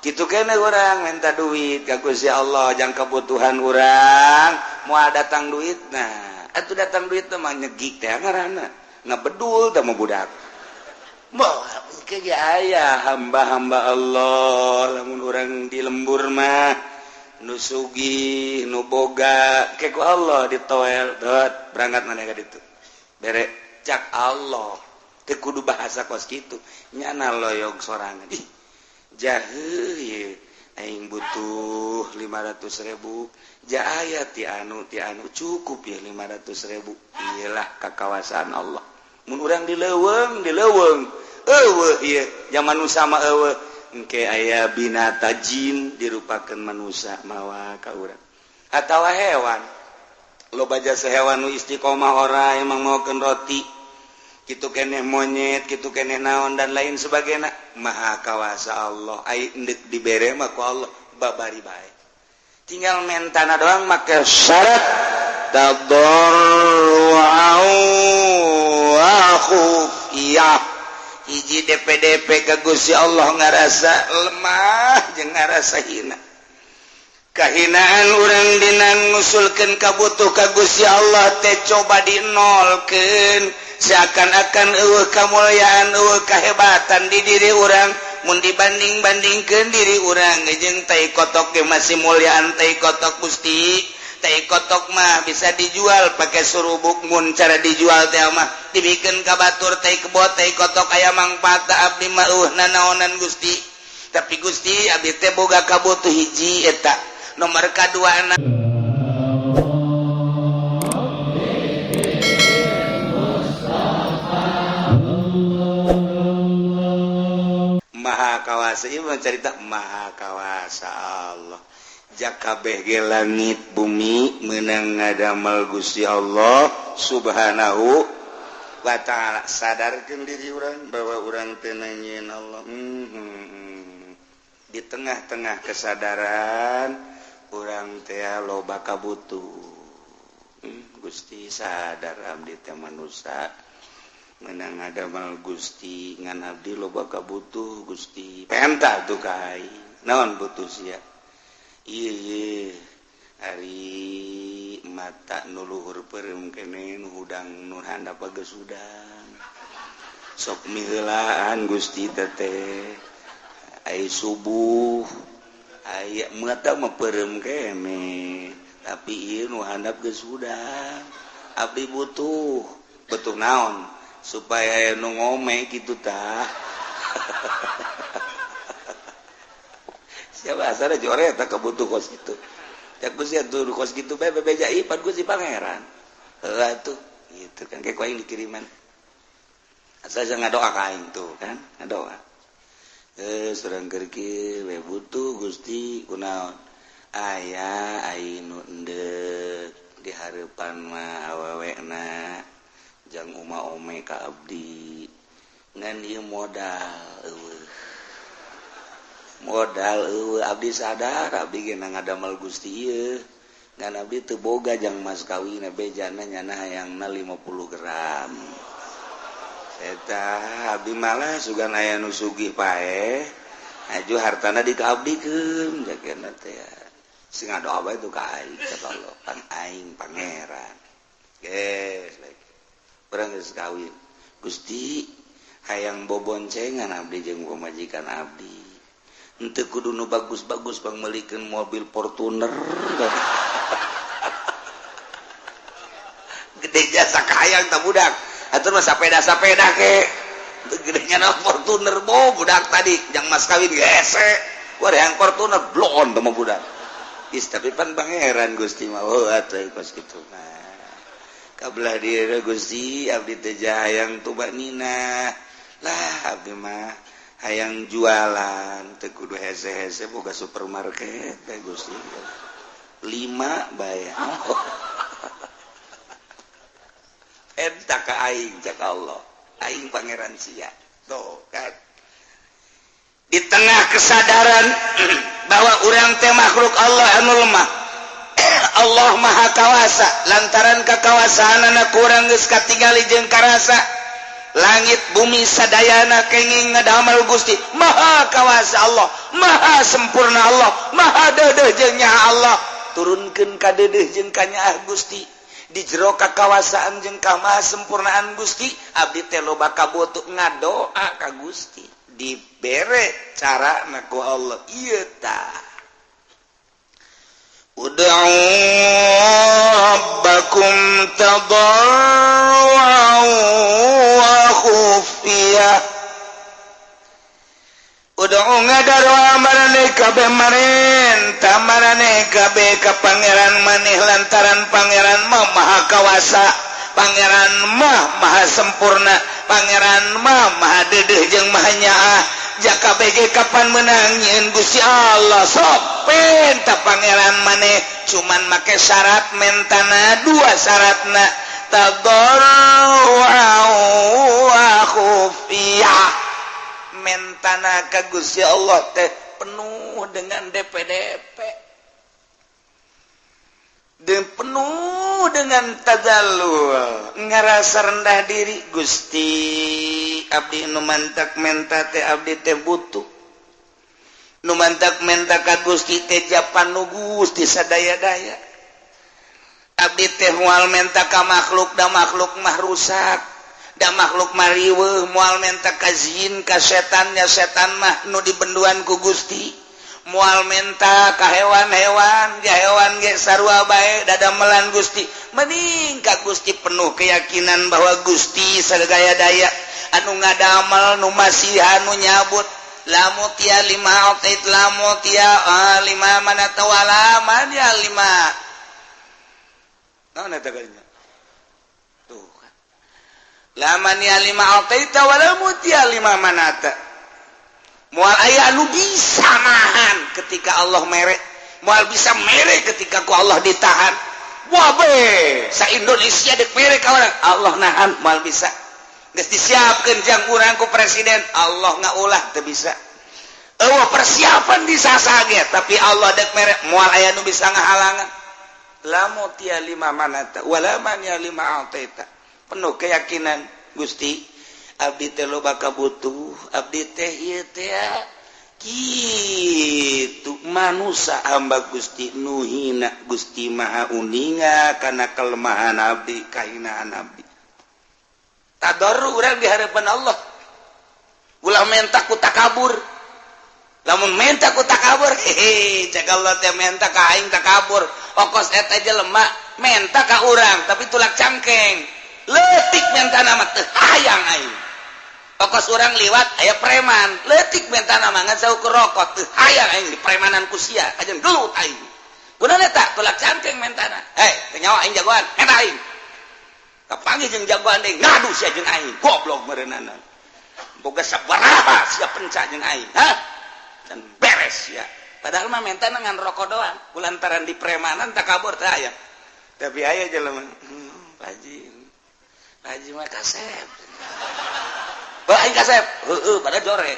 gitu kene orang minta duit ka Gusti Allah jang kebutuhan orang moal datang duit nah atuh datang duit mah nyegik teh ngaranna ngabedul teh mah budak moal ke aya hamba-hamba Allah lamun urang di lembur mah nu sugih nu boga ke ku Allah ditoel dot berangkat maneh ka ditu bere cak Allah teu kudu bahasa kos kitu nyana loyog sorangan ih jaheuh ye aing butuh 500.000 aya ti anu cukup ya 500.000 iyalah kakawasan Allah mun urang dileuweung eueuh ieu zaman nu sama eueuh engke aya binata jin dirupakeun manusia mawa ka urang atawa hewan loba jasa hewan nu istiqomah ora emang maokeun roti kitu keneh monyet kitu keneh naon dan lain sebagainya maha kawasa Allah ai endek dibere mah ku Allah babari bae tinggal mentana doang make syarat tadarru'u wa khufiyah hiji DP ka Gusti Allah ngarasa lemah jeung ngarasa hina kahinaan urang dina ngusulkeun kabutuh ka Gusti Allah teh coba dinolkeun seakan-akan eueuh kamulyaan eueuh kahebatan di diri urang mun dibanding-bandingkeun diri urang jeung tai kotok ge masih mulyaan tai kotok Gusti tai kotok mah bisa dijual pakai surubuk mun cara dijual teh mah dibikeun ka batur tai kebot tai kotok aya mangpaat abdi mah nanaonan Gusti tapi Gusti abdi teh boga kabutuh hiji eta nomor kaduana maha kawasa ieu cerita maha kawasa Allah jak kabeh ge langit bumi meunang ngadamel Gusti Allah subhanahu wa ta'ala sadarkeun diri urang bahwa urang teh nanyaeun Allah di tengah-tengah kesadaran urang teh loba kabutuh Gusti sadar abdi teh manusia menang adamal Gusti ngan abdi loba kabutuh Gusti penta tuh kai naon butuh sia ieu ari mata nu luhur peureum keneh nu hudang nu handap geusudang sok miheulaan Gusti teh ai subuh aya mata mah peureum keneh tapi ieu nu handap geusudang abdi butuh naon supaya nu ngome gitu tah siapa asal jore tak kebutuh kos gitu cak Gusti atuh kos gitu bae bebeja ipan Gusti pangeran heula tuh gitu kan kayak aing dikiriman asal jangan ngadoa ka aing tuh kan ngadoa surang keur kieu we butuh Gusti kunaon aya aing nu endeuh di hareupan mah awewena jang ome ka abdi ngan ieu modal abdi sadar abdi ge ngadamel Gusti ieu ngan abdi teu boga jang mas kawina bejana nyana hayangna 50 gram eta abdi malah sugan aya nu sugih pae aju hartana dikaabdikeun jakena teh sing ngadoa bae tu ka aing Allah pan aing pangeran geus urang geus kawin Gusti hayang boboncengan abdi jeung pamajikan abdi henteu kudu nu bagus-bagus pang meulikeun mobil Fortuner gede jasa kahayang ta budak atuh mah sapeda ke teu gedenya na Fortuner budak tadi jang mas kawin gese yang Fortuner blon teh mah budak is tapi pan pangeran Gusti mah atuh kos kitu mah kabelah diri Gusti abdi teh hayang tuba nina lah abdi mah hayang jualan teu kudu hese-hese boga supermarket teh Gusti 5 bae eta ka aing cak Allah aing pangeran sia tuh kan di tengah kesadaran bahwa urang teh makhluk Allah anu lemah Allah maha kawasa lantaran kakawasaanna kurang geus katingali jeung karasa langit bumi sadayana kenging ngadamel Gusti maha kawasa Allah maha sempurna Allah maha deudeuh jeung nyaha Allah turunkeun ka deudeuh jeung ka nyaha Gusti di jero kakawasaan jeung ka maha sempurnaan Gusti abdi teh loba kabutuh ngadoa ka Gusti dibere carana ku Allah ieu tah ud'u rabbakum tadarruan wa khufiyah ud'u ngadaroa marane kabeh marentah marane kabeh ka pangeran maneh lantaran pangeran mah maha kawasa pangeran mah maha sempurna pangeran mah maha deudeuh jeung maha nyaah jaka BG kapan menang nyeun Gusti Allah sok pentah pangeran maneh cuman make syarat mentana dua syaratna tadarruan wa khufiyah mentana ka Gusti Allah teh penuh dengan DP-DP dan penuh dengan tadallul ngarasa rendah diri Gusti abdi nu mantak menta teh abdi teh butuh nu mantak menta ka Gusti teh japan nu Gusti sadaya-daya abdi teh moal menta ka makhluk da makhluk mah rusak da makhluk mah riweuh moal menta ka jin ka setan nya setan mah nu dibenduan ku Gusti moal menta ka hewan-hewan ya hewan ge sarua bae dadamelan Gusti mending ka Gusti penuh keyakinan bahwa Gusti sadaya daya anu ngadamel nu masihan nu nyabut lamu tia lima autait lamu tia lima mana tawala man ya lima naon eta kalinya tuh kan laman ya lima autait wala mutia lima manata moal aya anu bisa nahan ketika Allah mere moal bisa mere ketika ku Allah ditahan wabe sa Indonesia dek mere ka urang Allah nahan moal bisa geus disiapkeun jang urang ku presiden Allah ngaulah teu bisa eueuh persiapan disasage tapi Allah dek mere moal aya nu bisa ngahalangan la mutia lima manata wala man ya lima ataita penuh keyakinan Gusti abdi teh loba kabutuh abdi teh ieu teh kitu manusia hamba Gusti nu hina Gusti maha uninga kana kelemahan abdi kahinaan abdi tadarru urang di hareupan Allah ulah menta ku takabur lamun menta ku takabur cek Allah teh menta ka aing takabur okos eta jelema menta ka urang tapi tulak cangkeng leutik mentana mah teu hayang aing okos urang liwat aya preman leutik mentana mah ngan saukur rokok teu hayang aing di premanan ku sia kajen gelut aing kunaon eta tulak cangkeng mentana teu nyawa aing jagoan eta aing kapanggih jeung jagoan deui ngadu sia jeung aing goblok meureunana boga sabaraha sia penca jeung aing dan beres ya padahal mah mentana ngan rokok doang kulantaran di premanan takabur teu aya tapi aya jelema Haji mah kasep bah aing kasep heueuh pada jore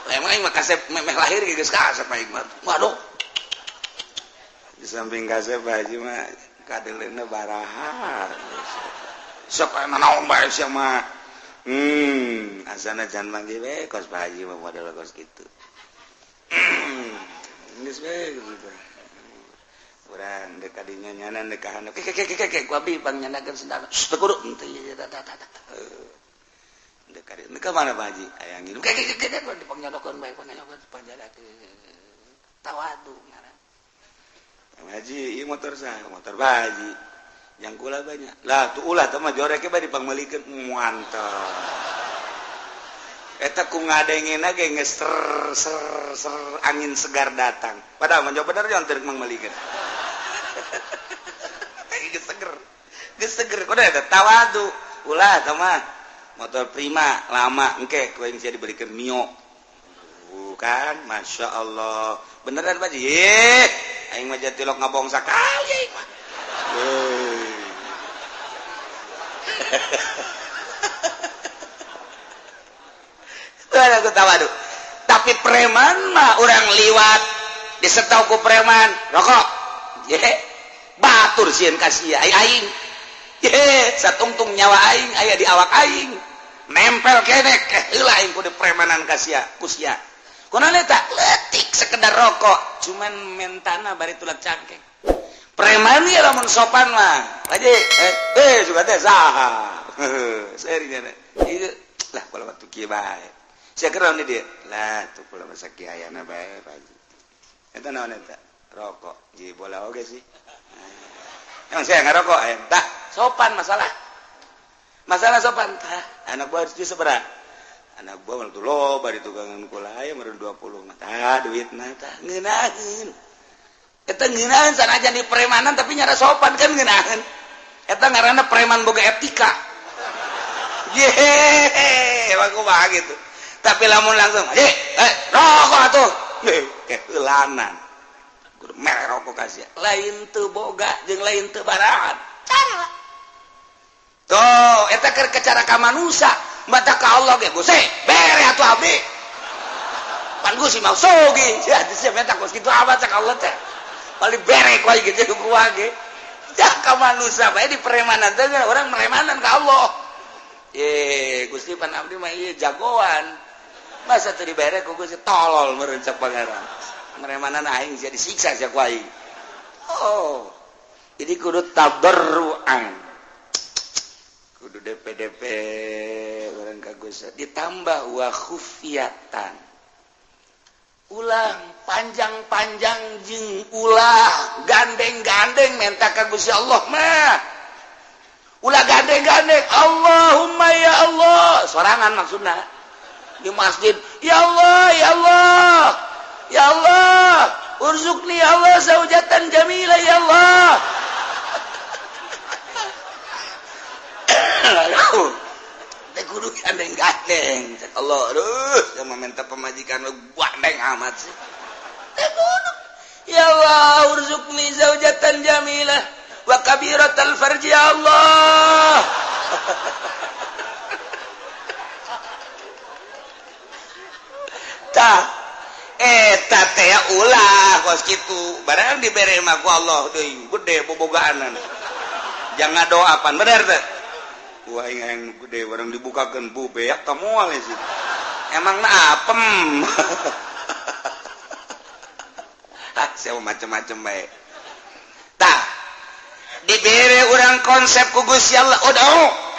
emang aing mah kasep memeh lahir geus kasep aing mah waduh di samping kasep Haji mah kadeleuna baraha sok aya naon bae sia mah asana can manggil we kos Pak Haji mah model kos kitu geus we gitu urang dek kadinya nyanan dek kahana kek ku abdi pang nyanakeun sendana teu kudu henteu dek kadi ka mana Pak Haji aya ngilu kek dipang nyodokeun bae pang nyodokeun panjadakeun tawadu ngaran Pak Haji ieu motor saha motor Pak Haji yang kula banyak lah tuh ulah teh mah joreke bae dipang meulikeun mantap eta ku ngadengena ge geus ser angin segar datang padahal mah bener yang teu meulikeun geus seger kudu eta tawadu ulah teh mah motor prima lama engke ku aing sia dibelikeun Mio bukan Masya Allah beneran Pak Haji aing mah jatilok ngabong sakali aing mah aku tawadu tapi preman mah orang liwat disetau ku preman rokok batur sieun ka sia aing satungtung nyawa aing aya di awak aing nempel kene kehilain ku di premanan kusia kunana eta leutik sekedar rokok cuman mentana bari tulak cangkeng preman ieu lamun sopan mah aja juga teh saha serinya ieu lah kalau waktu kieu bae sia keur naon dia lah tuh kalau masa kieu ayana bae paji eta naon eta rokok ji bola oge sih yang saya ngarokok tak sopan masalah sopan tah anak buah itu seberapa anak buah malah tuh loba di tugangan kula aya meureun 20 mah tah duitna tah ngeunaheun eta ngeunaheun sanajan di premanan tapi nyara sopan kan ngeunaheun eta ngaranna preman boga etika ye bagus banget gitu tapi lamun langsung rokok atuh keulanan kudu mere rokok kasih lain teu boga jeung lain teu barahan cara tuh eta keur cara ka manusia mata ka Allah ge Gusti bere atuh abdi pan Gusti mau sogi ya sia meta kos kitu apa cak Allah teh bali bere ku aya gitu ku ge cak ka manusia bae di premanan teh urang meremanan ka Allah Gusti pan abdi mah ieu jagoan masa teu dibere ku Gusti tolol meureun cak pangeran meremanan aing sia disiksa sia ku aing ini kudu tabarruan kudu DP orang kagus ditambah wa khufiyatan ulah panjang-panjang jeung ulah gandeng-gandeng minta ka Gusti Allah mah ulah gandeng-gandeng Allahumma ya Allah sorangan maksudna di masjid ya Allah ya Allah ya Allah urzuqni ya Allah zaujatan jamila ya Allah teh kudu gandeng-gandeng cek Allah aduh sama minta pemajikan lu gandeng amat sih teh kudu ya Allah urzuqni zaujatan jamilah wa kabiratal farji ya Allah tah eta teh ulah kos kitu barang dibere mah ku Allah deui gede bobogaan jangan doapan bener teh wah yang gede barang dibukakan bu beak temual sih emang apem siapa macam-macam baik tah dibere orang konsep ku Gusti Allah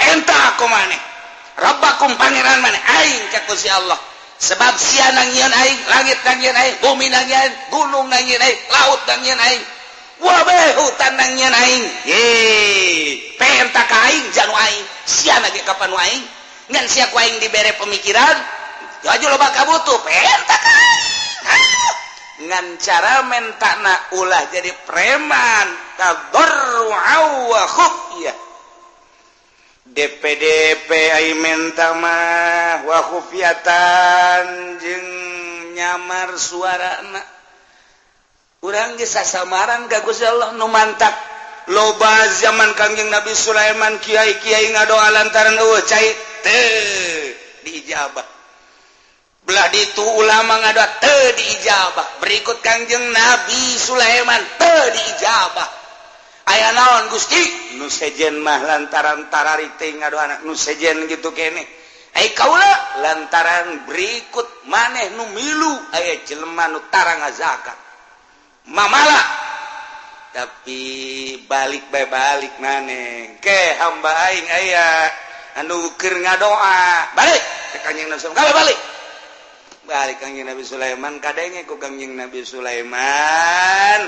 entah aku maneh rabbakum pangeran maneh aing ka Gusti Allah sebab sia nangieun aing langit nangieun aing bumi nangieun gunung nangieun aing laut nangieun aing wabe hutan nangieun aing perintah ka aing janu aing sia lagi kapan aing ngan sia ku aing dibere pemikiran jaju loba kabutuh perintah ka aing ngan cara mentana ulah jadi preman tadarru'u wa khufyah DPDP ai menta mah wa khufyatan jeung nyamar suarana urang ge sasamaran ka Gusti Allah nu mantap loba zaman Kangjeng Nabi Sulaiman kiai-kiai ngadoa lantaran eueuh cai teu diijabah belah ditu ulama ngadoa teu diijabah berikut Kangjeng Nabi Sulaiman teu diijabah aya naon Gusti nu sejen mah lantaran tararite ngadoana nu sejen gitu kene ai kaula lantaran berikut maneh nu milu aya jelema nu tarang zakat mamala tapi balik maneh ke hamba aing aya anu keur ngadoa balik ke Kangjeng Nabi Sulaiman balik Kangjeng Nabi Sulaiman kadenge ku Kangjeng Nabi Sulaiman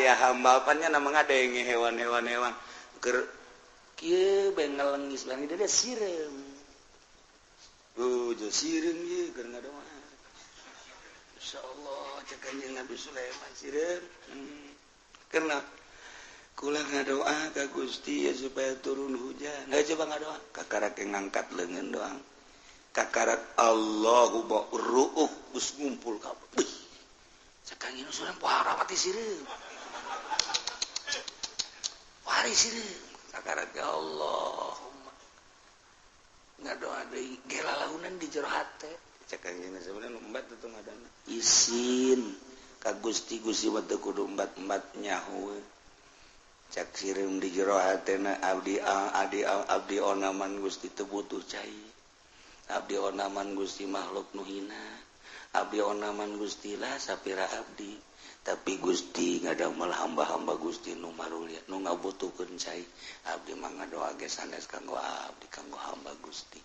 ya hamba apanya nama ngadenge hewan keur kieu bae ngalengis bang dia sirem jo sirem ye keur ngadoa insyaallah cek Kangjeng Nabi Sulaiman sirem karena kula ngadoa ka Gusti ya supaya turun hujan coba ngadoa kakarak ngangkat leungeun doang kakarak Allahu ru'uk geus ngumpul kabeh Kangjeng Sulaiman pohara pati sireum. Pari sireum. Sakarat ya Allahumma. Ngadoa deui gelalaunan di jero hate. Cek Kangjeng Sulaiman umbat itu ngadana. Isin ka Gusti mah teu kudu umbat-umbat nyaho. cak sirim di jero hatena abdi onaman Gusti teu butuh cai, abdi onaman Gusti makhluk nu hina, abdi onaman Gusti lah sapira abdi, tapi Gusti ngadamel hamba-hamba Gusti nu marulia nu ngabutuhkeun cai, abdi mah ngadoa ge sanes kanggo abdi kanggo hamba Gusti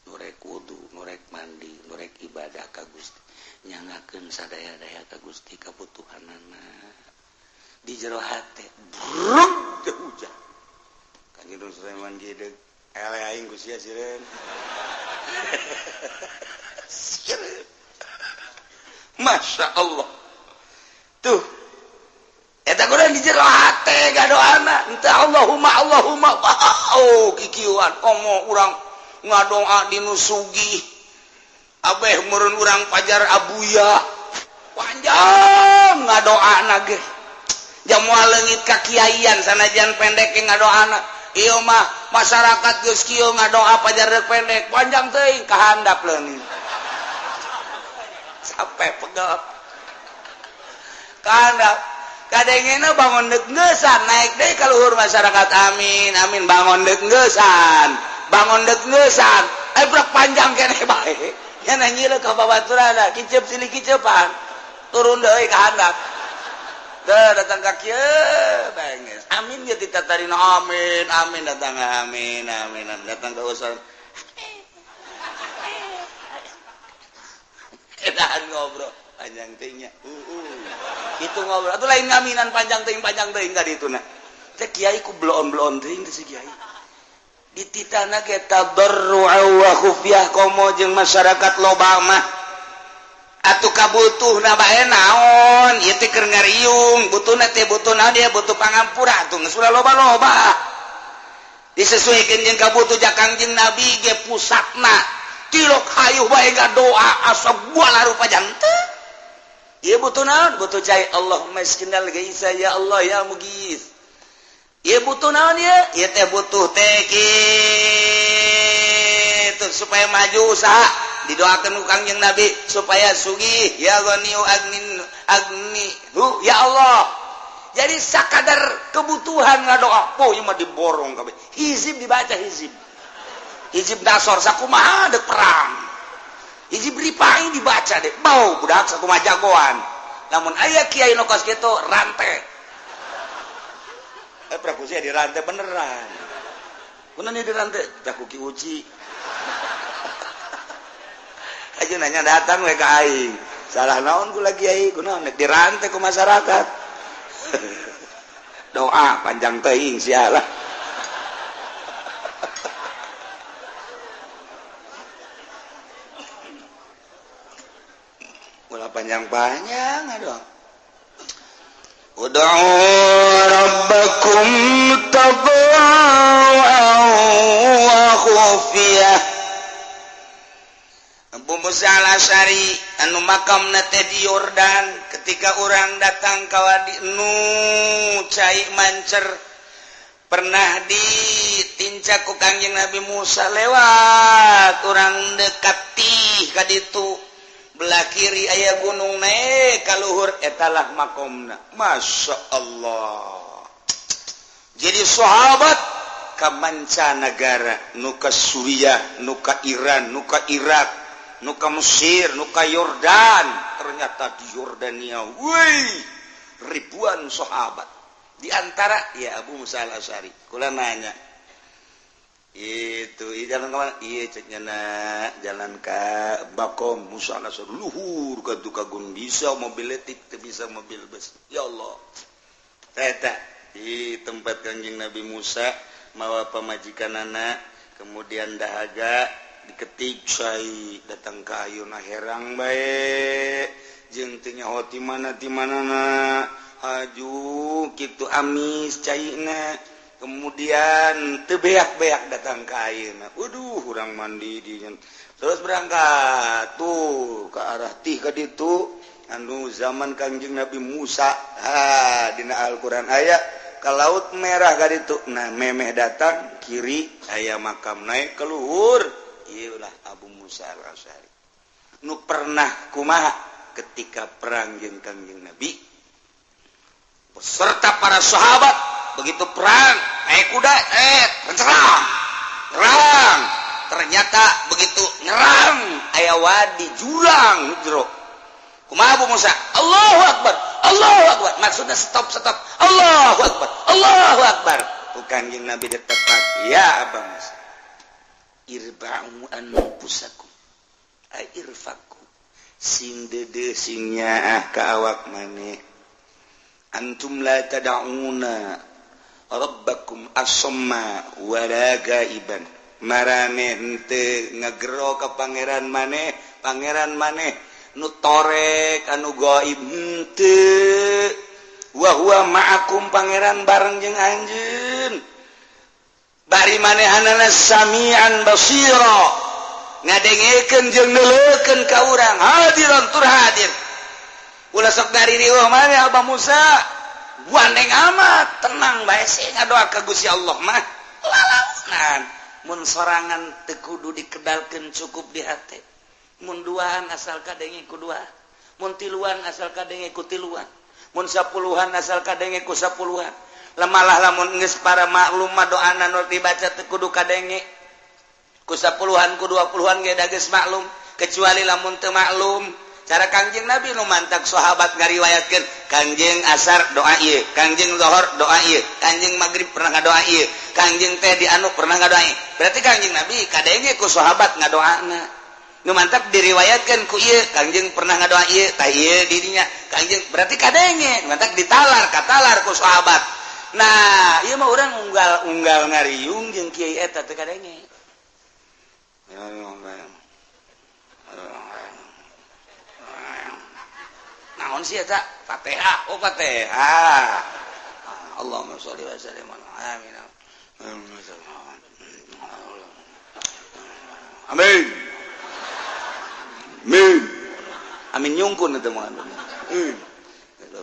nu rek wudu, nu rek mandi, nu rek ibadah ka Gusti, nyangakeun sadaya-daya ka Gusti kabutuhanana di jero hate bruk teh hujan Kanjeng Sulaiman gede ele aing ku sia sireun Masya Allah tuh eta kudu di jero hate gadoana ente Allahumma oh kikieuan komo urang ngadoa dinu sugih abeh meureun urang pajar abuya panjang ngadoana ge jamual leungit ka kiaian sanajan pendek ge ngadoana ieu mah masyarakat geus kieu ngadoa pajar rek pendek panjang teuing ka handap leungit sampai pegel ka handap kadengena bangun deuk ngeusan naik deui ka luhur masyarakat amin amin bangun deuk ngeusan brek panjang keneh bae nya nyileuk ka babaturanna kicep silih kicepan turun deui ka handap datang ka kieu benges amin ge ditatarina amin datang amin datang ka usul edan ngobrol panjang teuing nya itu ngobrol atuh lain ngaminan panjang teuing ka dituna teh kiai ku bloon teuing teh si kiai dititana ge tadarru'a wa khufyah komo jeung masyarakat loba mah atuh kabutuhna bae naon ieu teh keur ngariung butuhna teh butuh naon dia butuh pangampura atuh geus ulah loba-loba disesuaikeun jeung kabutuh Kangjeng Nabi ge pusatna tilok hayuh bae ngadoa asa buala rupa janteu ieu butuh naon butuh cai Allahumma isqinal ghaitsa ya Allah ya mughits ieu butuh naon ieu teh butuh teh kitu supaya maju usaha didoakeun ku Kangjeng Nabi supaya sugih ya ghaniyu agnihu ya Allah jadi sakadar kebutuhan ngadoa poe mah diborong kabeh hizib dibaca hizib dasor sakumaha deuk perang hizib ripai dibaca deh bau budak sakumaha jagoan lamun aya kiai nu kos kitu rantai prakusia dirantai beneran kunaon dirantai tah ku Ki Uci aja nanya datang we ka aing salah naon kula kiai kunaon dirantai ku masyarakat doa panjang teuing sialah ulah panjang-panjang aduh ud'u rabbakum tadarru'an wa khufyah Abu Musa al-Asy'ari anu makamna teh di Yordan ketika urang datang ka wadi nu cai mancer pernah ditincak ku Kangjeng Nabi Musa lewat urang dekati ka ditu belah kiri aya gunung naik ka luhur etalah makomna Masya Allah jadi sahabat ka mancanagara nu ka Suriah nu ka Iran nu ka Irak nu ka Mesir nu ka Yordan ternyata di Yordania ribuan sahabat di antara ya Abu Musa al-Asy'ari kula nanya itu jalan kemana iya ceknya jalan ke Bakom Musa al-Asy'ari luhur ka gunung bisa mobil letik teu bisa mobil bus ya Allah eta di tempat Kangjeng Nabi Musa mawa pamajikanana kemudian dahaga diketik cai datang ka ayeuna herang bae jeung teu nyaho ti manana haju kitu amis caina kemudian teu beak-beak datang ka ayeuna waduh urang mandi di terus berangkat tuh ke arah tih ka ditu anu zaman Kangjeng Nabi Musa dina Al-Qur'an aya ka Laut Merah ka ditu nah memeh datang kiri aya makam naik ke luhur ieulah Abu Musa al-Asy'ari nu pernah kumaha ketika perang jeung Kangjeng Nabi beserta para sahabat begitu perang naik kuda nyerang ternyata begitu nyerang aya wadi jurang jero kumaha Abu Musa Allahu Akbar maksudnya stop Allahu Akbar bukan yang Nabi ditepak ya Abu Musa irba'u anfusakum irfaku sing dede sing nyaah ka awak maneh antum la tad'una rabbakum as-samma wa la gaiban marane henteu ngagero ka pangeran maneh nu torek anu gaib henteu wa huwa ma'akum pangeran bareng jeung anjeun bari manehanana samian basira ngadengekeun jeung neuleukeun ka urang hadiran tur hadir ulah sok dari riweuh mah Abah Musa gandeng amat tenang bae sih ngadoa ka Gusti Allah mah lalaunan mun sorangan teu kudu dikedalkeun cukup di hate mun duaan asal kadenge ku dua mun tiluan asal kadenge ku tiluan mun sapuluhan asal kadenge ku sapuluhan lemalah lamun geus para maklum mah doana nu dibaca teu kudu kadenge ku sapuluhan ku 20-an ge da geus maklum kecuali lamun teu maklum cara Kangjeng Nabi nu mantak sahabat ngariwayatkeun Kangjeng asar doa ieu Kangjeng zuhur doa ieu Kangjeng magrib pernah ngadoa ieu Kangjeng teh di anu pernah ngadoa ieu berarti Kangjeng Nabi kadenge ku sahabat ngadoana nu mantak diriwayatkeun ku ieu Kangjeng pernah ngadoa ieu tah ieu di dinya Kangjeng berarti kadenge mantak ditalar katalar ku sahabat nah ieu mah urang unggal ngariung jeung kiai eta teh kadenge naon sih eta Fatihah Fatihah Allahumma sholli wa sallim amin amin amin nyungkun eta mah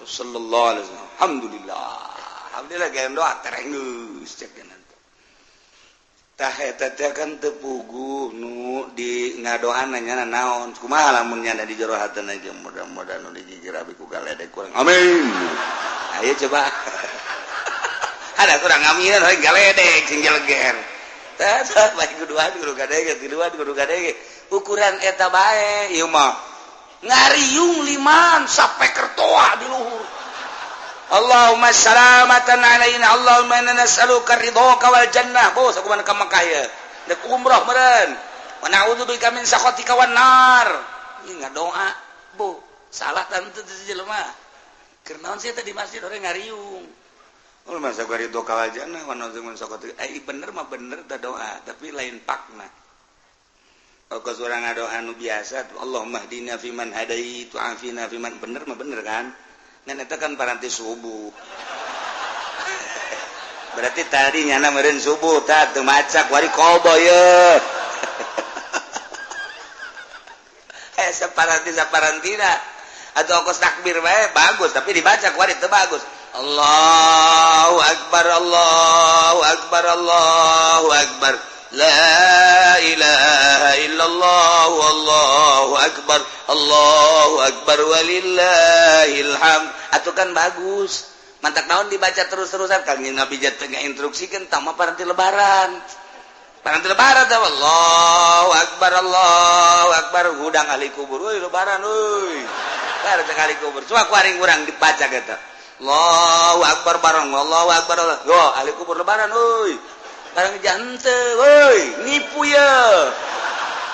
sallallahu alaihi wasallam alhamdulillah geus doa tereng geus cek tah eta teh kan teu puguh nu di ngadoana nya naon kumaha lamun nya di jero hatena ge mudah-mudahan nu dijijirabi ku galedek kurang amin ayo coba ada kurang aminan we galedek sing geleger tah bae kuduan kudu gadege ukuran eta bae ieu mah ngariung liman sampai kertoa di luhur Allahumma salamatan alaina Allahumma inna nas'aluka ridhaka wal jannah bos aku mana ka Makkah ya dek umrah meureun wa na'udzubika min sakhatika wan nar ieu ngadoa bo salah tante teh jelema keur naon sih tadi masjid orang ngariung ul masa ridhaka wal jannah wa na'udzubika min sakhatika bener mah bener teh doa tapi lain pakna kalau seorang ngadoa anu biasa Allahumma hdina fiman hadait wa afina fiman bener mah bener kan dan itu kan paranti subuh berarti tadi nyana meureun subuh tah teu macak wari kobo ye saparantina atau kos takbir bae bagus tapi dibaca wari teu bagus Allahu akbar la ilaha illallah Allahu akbar walillahil hamd atuh kan bagus mantak naon dibaca terus-terusan Kangjeng Nabi jatuh instruksikeun tah mah paranti lebaran tah Allahu akbar hudang ahli kubur euy lebaran euy bare teh ahli kubur coba kuaring urang dibaca eta Allahu akbar bareng Allahu akbar yo ahli kubur lebaran euy barang jante woi nipu ya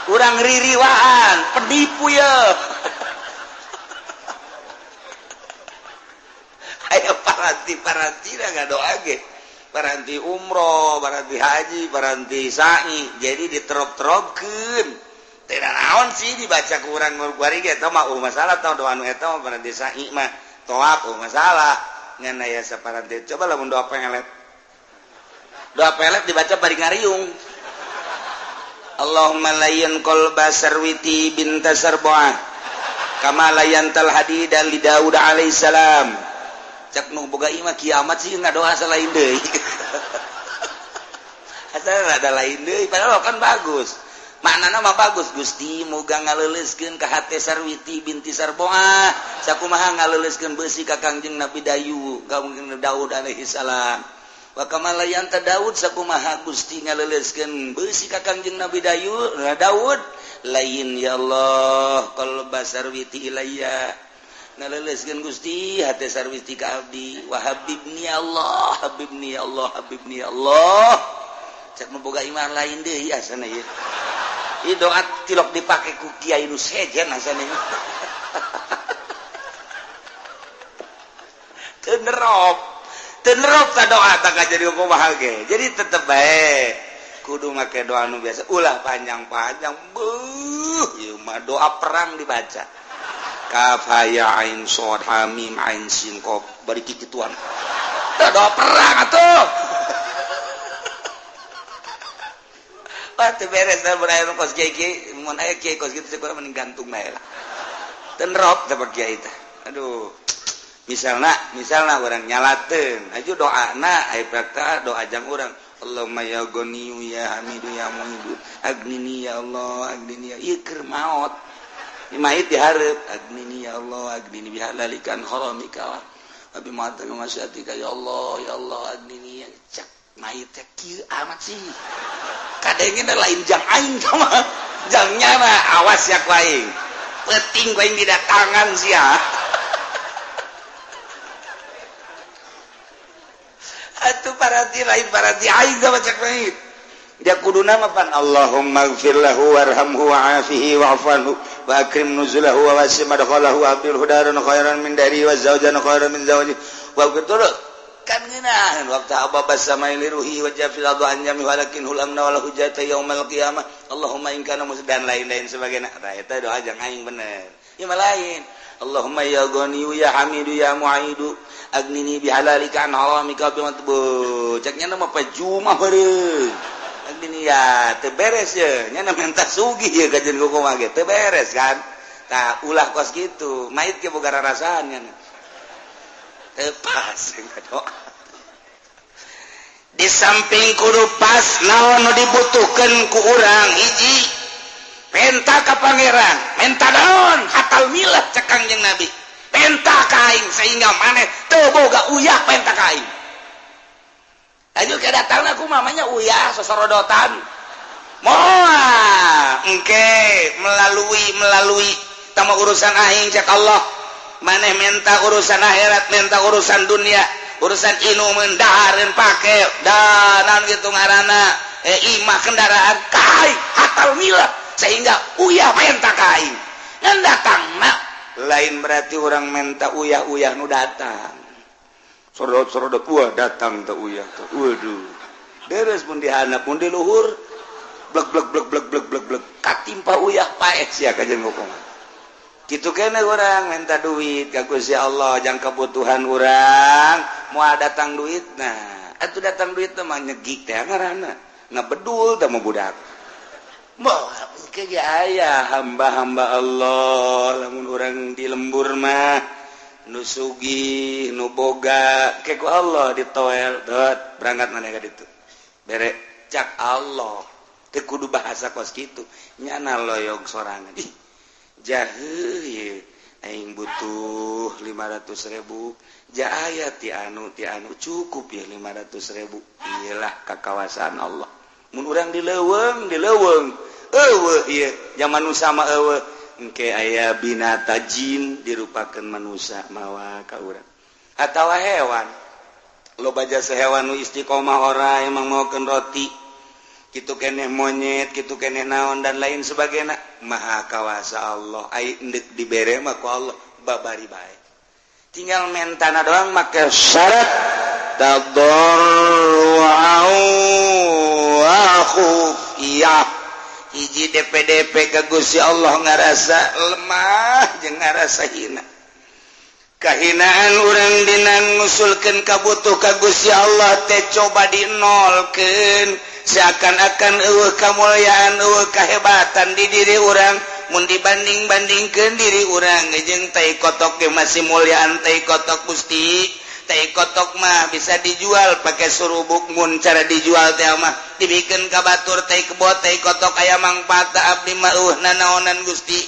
kurang ririwaan penipu ya ayo paranti dah doa ge paranti umroh paranti haji paranti sa'i jadi diterop-teropkeun teh naon sih dibaca kurang ngurguari ge eta mah masalah tah doa anu eta mah paranti sa'i mah toab masalah ngan aya saparanti coba lamun doa pelet doa pelet dibaca bari ngariung Allahumma layyan qalba sarwiti binta sarboah kama layyantal hadida li Daud alaihi salam cek nu boga imah kiamat sih ngadoa salain deui asal ada lain deui padahal kan bagus maknana mah bagus Gusti muga ngaleuleuskeun ka hate Sarwiti binti Sarboah sakumaha ngaleuleuskeun beusi ka Kangjeng Nabi Daud alaihi salam Wakamalayan ta Daud sakumaha Gusti ngaleleskeun beusi ka Kangjeng Nabi Daud lain ya Allah kalau basar witi ilayya ngaleleskeun Gusti hate sarwiti ka abdi wa habibni Allah habibni Allah habibni Allah cek memboga iman lain deui asana ieu ieu doa tilok dipake ku kiai nu sejen asana ieu teu nerop ta doa tak jadi kumaha ge jadi tetep bae kudu make doa nu biasa ulah panjang-panjang beuh ieu mah doa perang dibaca kaf ha ya ain shad ha mim ain sin qaf bari kikituan doa perang atuh teu beres da bener kos kiai mun aya kiai kos kitu kurang mending gantung bae lah teu nerop da kiai teh aduh misalna orang nyalateun aju doana aya praktek doa jang urang Allahumma ya ghaniyu ya hamidu ya muhidu agnini ya Allah agnini ya ieu keur maot imait dihareup agnini ya Allah agnini bihalalikan haramika wa bimata masyatika ya Allah agnini ya cak mait teh kieu amat sih kadenge lain jang aing mah jangnya mah awas ya ku aing penting ku aing didatangan sia atuh parati lain parati aing sama cek lain dia kuduna mapan Allahumma ighfir lahu warhamhu wa'afihi wa'afanhu wa akrim nuzulahu wa wasi' madkhalahu wa abdil hudaran khairan min dari wa zawjan khairan min zawji wa betul kan ngeunaheun waqtu ababas samaili ruhi wa jafil adu anjami walakin hulamna wala hujata yaumal qiyamah Allahumma in kana musdan lain-lain sebagainya eta doa jang aing bener ieu mah lain Allahumma ya ghaniyu ya hamidu ya mu'idu agnini bihalalika an haramika bimatbu ceknya nama pajumah beureung agnini ya teu beres ye nya na menta sugih ye kajen kumaha ge teu beres kan tah ulah kos kitu mait ge boga rarasaan nya teu pas doa di samping kudu pas naon nu dibutuhkeun ku urang hiji penta ka pangeran menta naon hatal milah cek Kangjeng Nabi penta kain sehingga maneh teu boga uyah penta kain aju ke datangna ku mamanya uyah sosorodotan moal engke melalui tama urusan aing cek Allah maneh menta urusan akhirat menta urusan dunia urusan inu mendahareun pake danan gitu ngaranna imah kendaraan kain hatal milah sehingga uyah penta kain ngan datangna lain berarti orang menta uyah-uyah nu datang sorodot uyah datang teh uyah teh waduh beres pun dihandap pun di luhur blek katimpa uyah paeh sia kajen ngomong kitu keneh urang minta duit ka Gusti Allah jang kebutuhan urang moal datang duitna atuh datang duit teh mah nyegik teh ngaranna ngabedul teh mah budak moal ke aya hamba-hamba Allah lamun urang di lembur mah nu sugih nu boga ke ku Allah ditoel dot berangkat maneh ka ditu bere cak Allah teu kudu bahasa kos kitu nyana loyog sorangan ih jaheuh ye aing butuh 500.000 jaaya ti anu cukup ya 500.000 iyalah kakawasan Allah mun urang dileuweung eueuh ieu zaman nu sama eueuh engke aya binata jin dirupakeun manusia mawa ka urang atawa hewan loba jasa hewan nu istiqomah ora emang maokeun roti kitu keneh monyet kitu keneh naon dan lain sebagainya maha kawasa Allah ai endek dibere mah ku Allah babari bae tinggal mentana doang make syarat tadarru'u wa khufiyah hiji DPDP ka Gusti Allah ngarasa lemah jeung ngarasa hina kahinaan urang dina ngusulkeun kabutuh ka Gusti Allah teh coba dinolkeun seakan-akan eueuh kamulyaan eueuh kahebatan di diri urang mun dibanding-bandingkeun diri urang jeung tai kotok ge masih mulyaan tai kotok Gusti tai kotok mah bisa dijual pakai surubuk mun cara dijual teh mah dibikeun ka batur tai kebot tai kotok aya mangpaat abdi mah naonan Gusti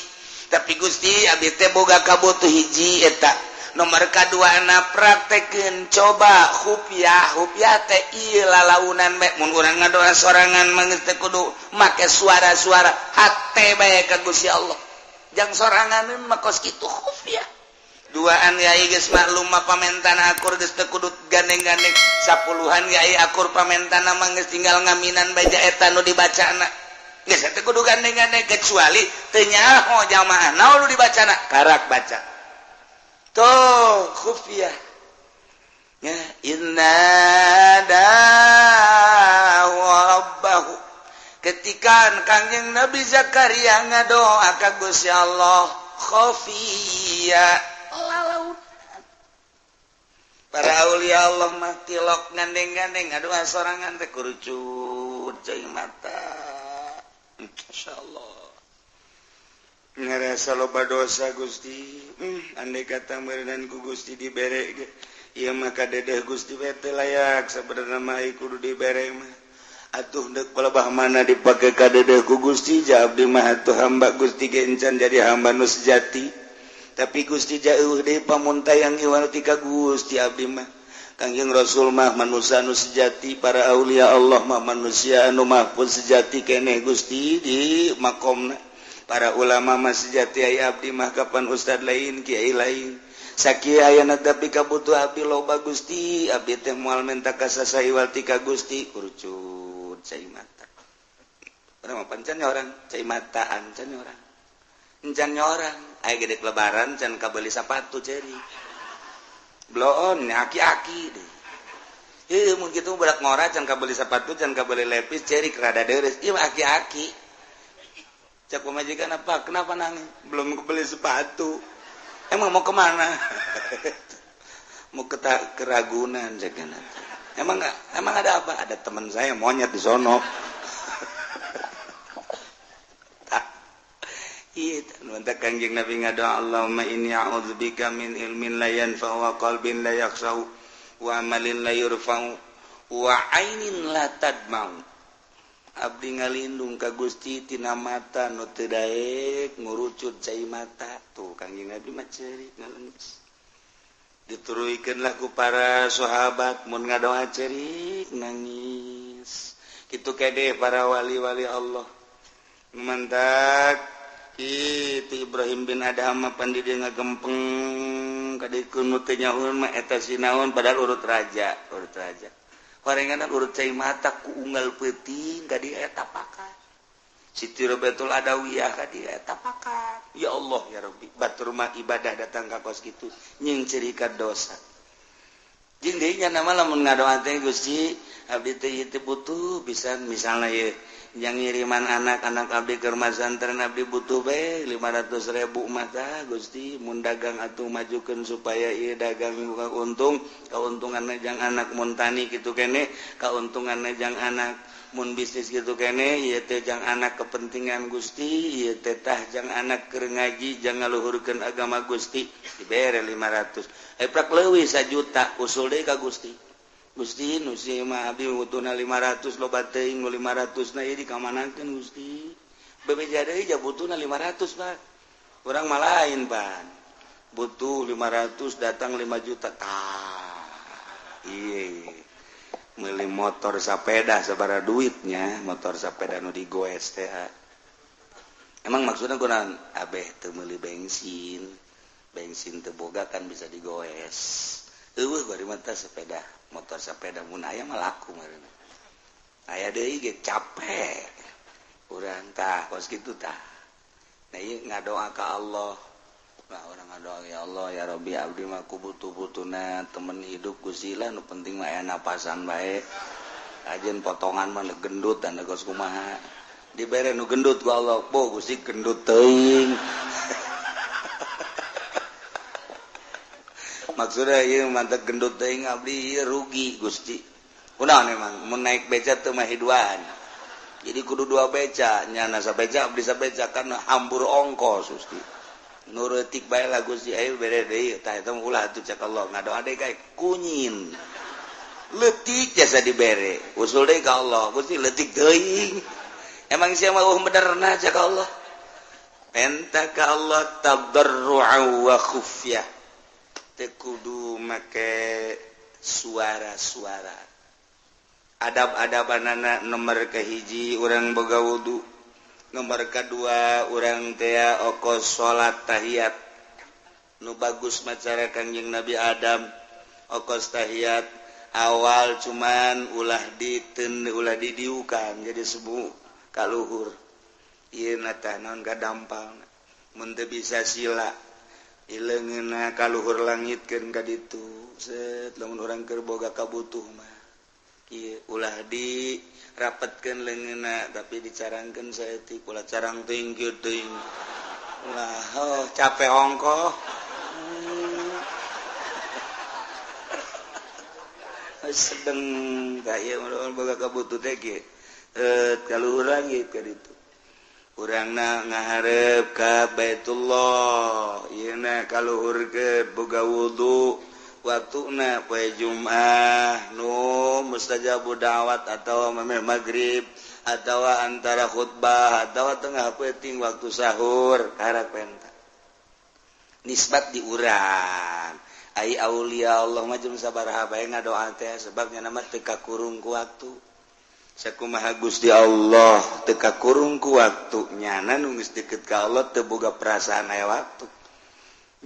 tapi Gusti abdi teh boga kabutuh hiji eta nomor kedua anak praktekin coba hupiah launan orang ngadoa sorangan mengete kudu make suara-suara hate bae ka Gusti Allah jang sorangan makos kitu hupiah duaan yai geus maklum mah pamentana akur geus teu kudu gandeng-gandeng sapuluhan yai akur pamentana mah geus tinggal ngaminan baja eta nu dibacana geus teu kudu gandeng-gandeng kecuali teu nyaho jamaah naon nu dibacana karak baca tuh khufiyah ya inna rabbahu ketika Kangjeng Nabi Zakaria ngadoa ka Gusti Allah khafiyah para aulia Allah mah tilok gandeng-gandeng ngadoa sorangan teh kurucut cai mata insyaallah ngarasa loba dosa Gusti andai kata meureunan ku Gusti dibere ge ieu mah kadedeh Gusti we teh layak sabenerna mah kudu dibere mah atuh deuk pelebah mana dipake kadedeh ku Gusti ja abdi mah atuh hamba Gusti ge encan jadi hamba nu sejati tapi Gusti jauh deui pamuntayang iwal tika Gusti abdi mah Kangjeng Rasul mah manusia anu sejati para aulia Allah mah manusia anu mahfuz sejati keneh Gusti di makomna para ulama mah sejati aya abdi mah kapan ustad lain kiai lain sakieu ayana tapi kabutuh abdi loba Gusti abdi teh moal menta kasasai wal tika Gusti kurucut cai mata urang mah pancan orang cai mataan can orang encan orang aya gede lebaran can kabeli sapatu ceri bloon aki-aki deh ieu mun kitu budak ngora can kabeli sapatu can kabeli lepis ceri kerada deres ieu aki-aki cak pemajikan apa kenapa nangis belum kebeli sepatu emang mau kemana mau ke Ragunan cakana emang ada apa ada teman saya monyet di sono iya nuntut Kangjeng Nabi ngadoa Allahumma inni a'udzubika min ilmin la yanfa'u wa qalbin la yakhsha'u wa amalin la yurfa'u wa ainin la tadma'u abdi ngalindung ka Gusti tina mata nu teu daek ngurucut cai mata tuh Kangjeng Nabi mah ceurik ngaleungis dituruykeunlah ku para sahabat mun ngadoa ceurik nangis kitu kede para wali-wali Allah mantak itu Ibrahim bin Adham pan di dieu ngagempeng kadikeun nu teu nyahoeun mah eta sinaon padahal urut raja Horenganan urut cai mata ku unggal peuting ka dieu eta pakat. Siti Robatul Adawiyah ka dieu eta pakat. Ya Allah ya Rabbi, batur mah ibadah datang ka kos kitu nying cerika dosa. Jeung deui nya nama lamun ngadoa teh Gusti, abdi teh butuh pisan misalna ye yang ngiriman anak-anak abdi keur mazantren abdi butuh bae 500.000 mah tah Gusti mun dagang atuh majukeun supaya ieu dagang buka untung kauntunganna jang anak mun tani kitu keneh kauntunganna jang anak mun bisnis kitu keneh ieu teh jang anak kepentingan Gusti ieu teh tah jang anak keur ngaji jang ngaluhurkeun agama Gusti dibere 500 prak leuwih 1 juta usul deui ka Gusti Gusti nu si mah abdi butuhna 500 loba teuing nu 500 na ieu dikamanakeun Gusti bebeja deui ja butuhna 500 Pak urang mah lain Pan butuh 500 datang 5 juta tah ieu meuli motor sapeda sabaraha duitnya motor sapeda nu digoes teh emang maksudna kunaon abeh teu meuli bensin teu boga kan bisa digoes eueuh bari mah sepeda motor sepeda mun aya mah laku meureun aya deui ge capek urang tah kos kitu tah nah ieu ngadoa ka Allah nah urang ngadoa ya Allah ya Rabbi abdi mah ku butuh-butuhna temen hidup Gusti lah nu penting mah aya napasan bae ajeun potongan mah gendut dan geus kumaha dibere nu gendut ku Allah po Gusti gendut teuing maksudnya ieu mantep gendut teuing abdi rugi Gusti. Kunaon emang mun naik beca teu mah hiduan. Jadi kudu 2 beca, nyana sabeca abdi sabeca kan hambur ongkos Gusti. Nu reutik bae lah Gusti aya bere deui tah eta ulah atuh cak Allah ngadoa deui kae kunyin. Leutik jasa dibere. Usul deui ka Allah, Gusti leutik teuing. Emang sia mah benerna cak Allah. Penta ka Allah tadarru'a wa khufyah. kudu make suara-suara adab-adaban nomor kehiji urang boga wudu nomor kedua urang teh okos salat tahiyat nu bagus macara Kangjeng Nabi Adam okos tahiyat awal cuman ulah didiukan jadi sebu kaluhur ieu teh naon gadampal mun teu bisa sila ileungeunna kaluhur langitkeun ka ditu set lamun urang keur boga kabutuh mah kieu ulah dirapetkeun leungeunna tapi dicarangkeun saeutik ulah carang teuing kieu teuing ulah capek ongkoh sedeng kaya boga kabutuh teh kieu kaluhur langit ka ditu urangna ngaharep ka Baitullah yeuna kaluhurkeun boga wudu waktuna poe Jumat nu mustajabu da'wat atawa mameh maghrib atawa antara khutbah atawa tengah peuting waktu sahur karak penta nisbat di urang ai aulia Allah mah jeung sabaraha bae ngadoa teh sebabnya nama teu kakurung ku waktu sakumaha Gusti Allah teu kakurung ku waktu nyana nu geus deukeut ka Allah teu boga perasaan aya waktu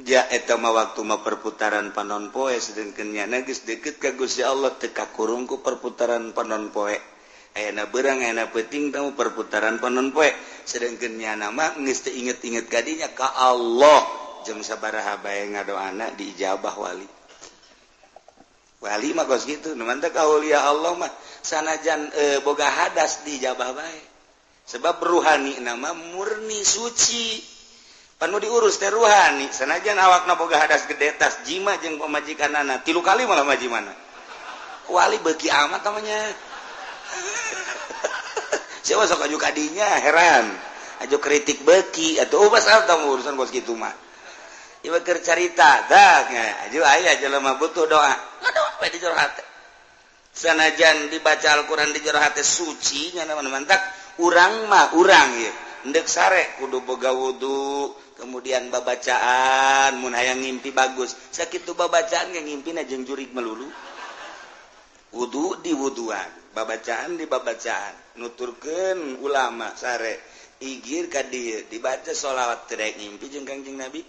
ja eta mah waktu mah perputaran panon poe sedengkeun nyana geus deukeut ka Gusti Allah teu kakurung ku perputaran panon poe ayana beurang ayana peuting tamu perputaran panon poe sedengkeun nyana mah geus teu inget-inget ka dinya ka Allah jeung sabaraha bae ngadoana diijabah wali mah kos gitu nu mantep aulia Allah mah sanajan boga hadas dijabah bae sebab ruhani nama murni suci panu diurus teh ruhani sanajan awakna boga hadas gede tas jima jeung pamajikanana 3 kali malah majimana wali beuki amat namanya siapa sok aju kadinya heran aju kritik beuki atuh pasal tamu urusan kos kitu mah ieu keur carita dah aju aya jelema butuh doa ngadoa bae di jero hate sanajan dibaca Al-Quran di jero hate suci nya mantap urang mah urang ieu endek sare kudu boga wudu kemudian babacaan mun hayang ngimpi bagus sakitu babacaan ge ngimpina jeung jurig melulu wudu di wuduan babacaan di babacaan nuturkeun ulama sare igir ka dieu dibaca sholawat teu ngimpi jeung Kangjeng Nabi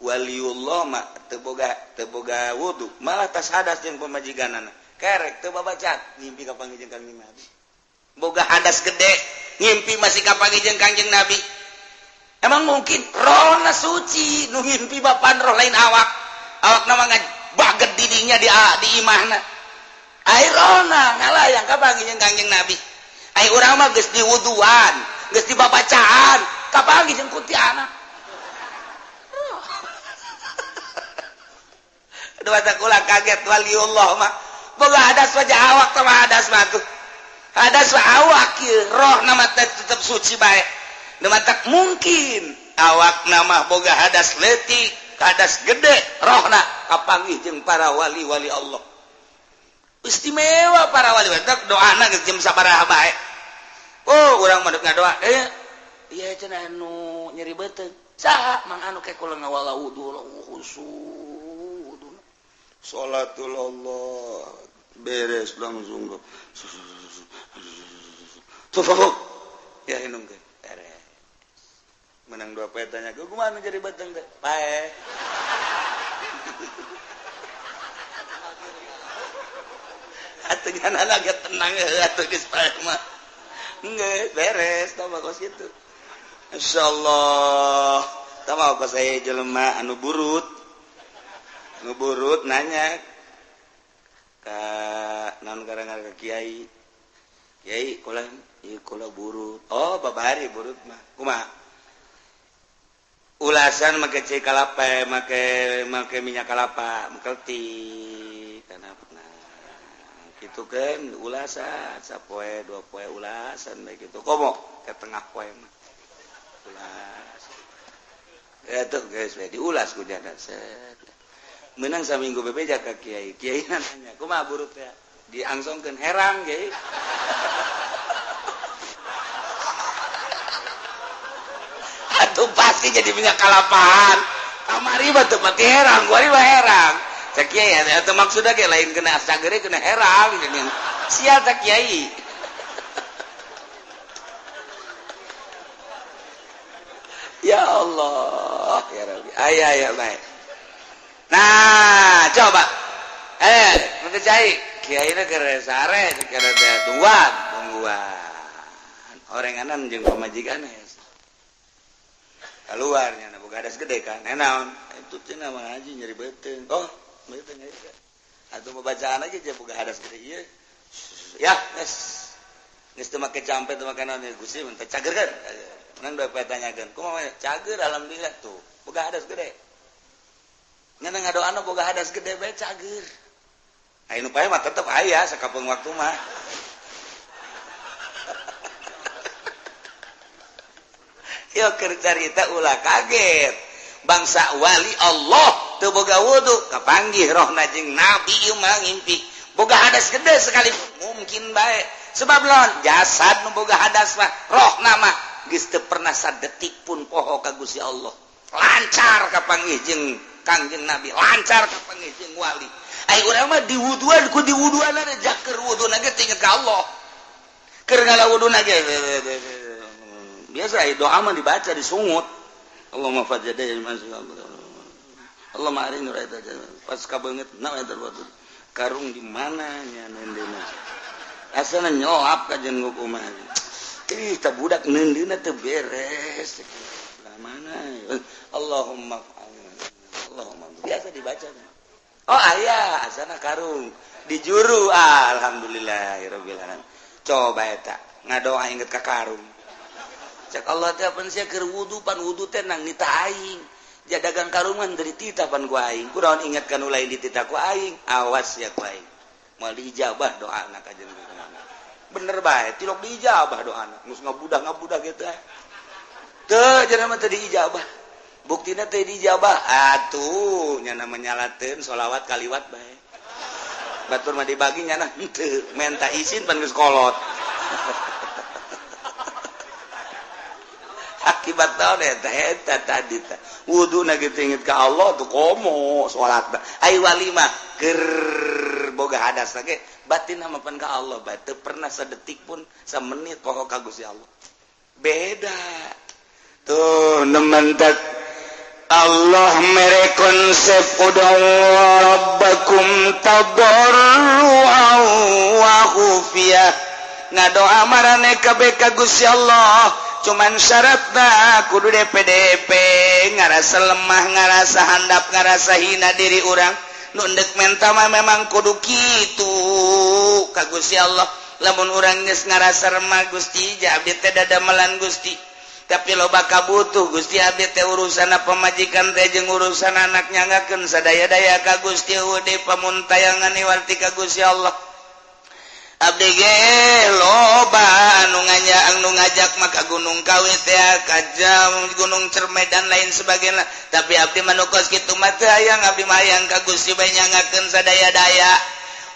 waliullah mah teu boga wudu malah tas hadas jeung pamajikanana kerek teu babacaan ngimpi ka panggih jeung Kangjeng Nabi boga hadas gede ngimpi masih ka panggih jeung Kangjeng Nabi emang mungkin rohna suci nu ngimpi bapan roh lain awak nama baget didinya di imahna ai rohna ngalayang ka panggih jeung Kangjeng Nabi ai urang mah geus diwuduan geus dibabacaan ka panggih jeung kuntilanak dua takula kaget waliullah mah boga hadas wajah awak sama hadas mah tuh hadas awak kieu roh nama tetep suci bae nu matak mungkin awak nama boga hadas leutik hadas gede rohna kapanggih jeung para wali-wali Allah istimewa para wali tak doana geus jam sabaraha bae oh urang mah ngadoa ieu cenah anu nyeri beuteung saha mang anu ke kula ngawala wudu khusyuk sholatul Allah beres langsung tuh ya inung ke beres menang 2 poe tanya ke kumaha jadi beteng teh pae atuh nyana lagi tenang atuh geus pae mah geus beres tah kos kitu insyaallah tah mah kos aya jelema anu ngeburut nanya ka naon garang-garang kiai kula ieu kula burut oh babari burut mah kumaha ulasan make cai kalapa make minyak kalapa meukelti kana kitu kan ulasan sapoe 2 poe ulasan bae kitu komo ke tengah poe mah ulas eta geus we diulas ku jana set menang saminggu bebeja ka kiai nanya kumaha burut teh diangsongkeun herang ge atuh pasti jadi minyak kalapan Amari batu mati herang, gua mah herang. Cak kiai eta maksudna ge lain kena sagere kena herang jeung sia cak kiai. Ya Allah, ya Rabbi. Aya baik. Nah, coba. Nanti cai kiai na keur sare keur tungguan. Orenganan jeung pamajikan keluarnya boga hadas gede kan naon itu cenah mah haji nyeri beuteung beuteung aja atuh bacaan aja jeung boga hadas gede ieu ya geus teu make campe teu make naon Gusti mun teh cagerkeun ngan bae tanyakeun kumaha cager alhamdulillah tuh boga hadas gede ngan ngadoana boga hadas gede bae cager aya nu pae mah tetep aya sakapeung waktu mah yo keur carita ulah kaget bangsa wali Allah teu boga wudu kapanggih rohna jeung nabi ieu mah ngimpi boga hadas gede sekali mungkin bae sebab lawan jasad nu boga hadas mah rohna mah geus teu pernah sadetik pun poho ka Gusti Allah lancar kapanggih jeung Kangjeng Nabi lancar kapanggih jeung wali ai urang mah diwuduan ku diwuduan ada jakeur wuduna ge teu inget ka Allah keur ngalawuduna ge biasa doa mah dibaca disungut Allahumma fajjada Allahumma arini raita pas kabeungeut na eta batur karung di mana nya neundeuna asana nyoap ka jeung hukuman tah budak neundeuna teu beres lah mana Allahumma biasa dibaca aya asana karung di juru alhamdulillahirabbil alamin coba eta ngadoa inget ka karung cak Allah teh pan sia keur wudu pan wudu teh nang nita aing jadagang karungan dari tita pan ku aing kunaon ingatkan ulai di tita ku aing awas ya ku aing moal diijabah doana ka jeung bener bae tilok diijabah doana geus ngabudah kitu teu cenah mah teu diijabah buktina teu diijabah atuh nya menyalateun sholawat kaliwat bae batur mah dibagi nya henteu menta izin pan geus kolot akibat tahu eta tadi wuduna gitu inget ka Allah tuh komo salat ai wali mah keur boga hadas lagi batin hamapan ka Allah teu pernah sadetik pun samenit poho ka Gusti Allah beda tuh nementak Allah mere konsep udah rabbakum tadarruan wa khufiyah ngadoa marane kabeh ka Gusti Allah cuman syaratna kudu DPDP ngarasa lemah ngarasa handap ngarasa hina diri orang nu endek menta mah memang kudu kitu ka Gusti Allah lamun urang geus ngarasa remah Gusti ja abdi teh dadamelan Gusti tapi loba kabutuh Gusti abdi teh urusana pamajikan teh jeung urusan anak nyangakeun sadaya-daya ka Gusti ude pamuntayangan iwarti ka Gusti Allah abdi ge loba anu ngajak maka gunung kawit teh ka gunung Cermai dan lain sebagainya tapi abdi manukos kitu mah teu hayang abdi mah hayang ka Gusti bae nyangakeun sadaya-daya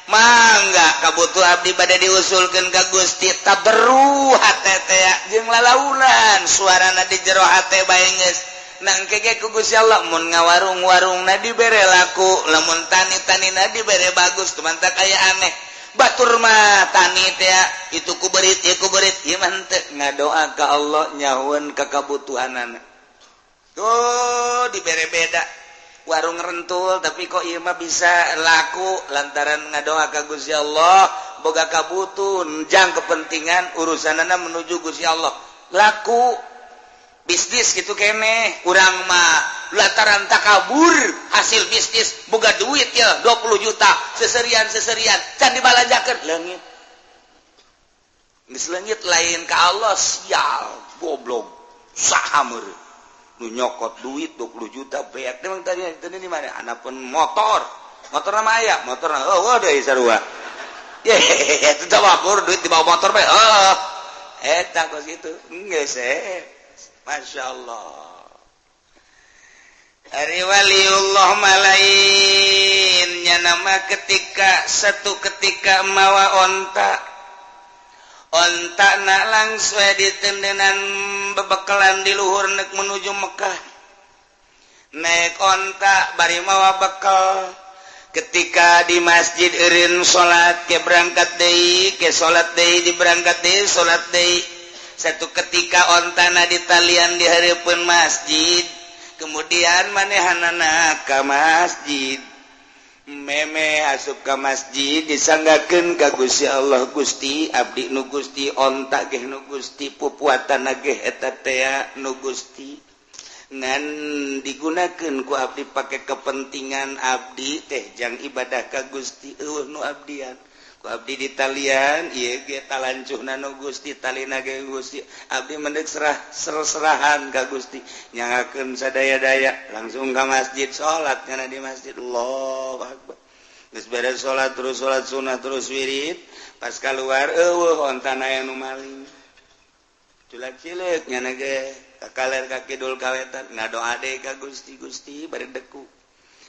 mangga kabutuh abdi bade diusulkeun ka Gusti taberru hate teh jeung lalaunan suarana di jero hate bae geus nang kege ku Gusti Allah mun ngawarung-warungna dibere laku lamun tani-tanina dibere bagus teman tak aya aneh batur mah tani teh itu kuberit ieu mah henteu ngadoa ka Allah nyahoeun ka kabutuhanana tuh dibere beda warung rentul tapi kok ieu mah bisa laku lantaran ngadoa ka Gusti Allah boga kabutuh jang kepentingan urusanana menuju Gusti Allah laku bisnis gitu keneh urang mah lantaran takabur hasil bisnis boga duit ya 20 juta seserian can dibalajakeun leungit geus leungit lain ka Allah sial goblok saha meureun nu nyokot duit 20 juta beak memang tadi di mana anapeun motor mah aya motor deui sarua ye eta teh wabur duit dibawa motor bae eta kos kitu geus Masya Allah Ari waliullah malainnya nama satu ketika mawa onta nak langsung ditendenan bebekalan di luhur nek menuju Mekah naik onta bari mawa bekal ketika di masjid eureun salat ke berangkat deui ke salat deui di berangkat deui salat deui satu ketika ontana ditalian di hareupeun masjid kemudian manehanana ka masjid meme asup ka masjid disanggakeun ka Gusti Allah Gusti abdi nu Gusti onta ge nu Gusti pupuatana ge eta teh nu Gusti ngan digunakan ku abdi pakai kepentingan abdi teh jang ibadah ka Gusti nu abdian ku abdi di talian ieu ge talancuhna nu Gusti talina ge Gusti abdi mendek serahan ka Gusti nyangakeun sadaya-daya langsung ka masjid salat nya di masjid Allahu Akbar geus beres salat terus salat sunah terus wirid pas keluar eueuh ontana aya nu maling culak-cileuk nya ge kakaler kakidul kawetan ngadoa ade ka Gusti Gusti bari deku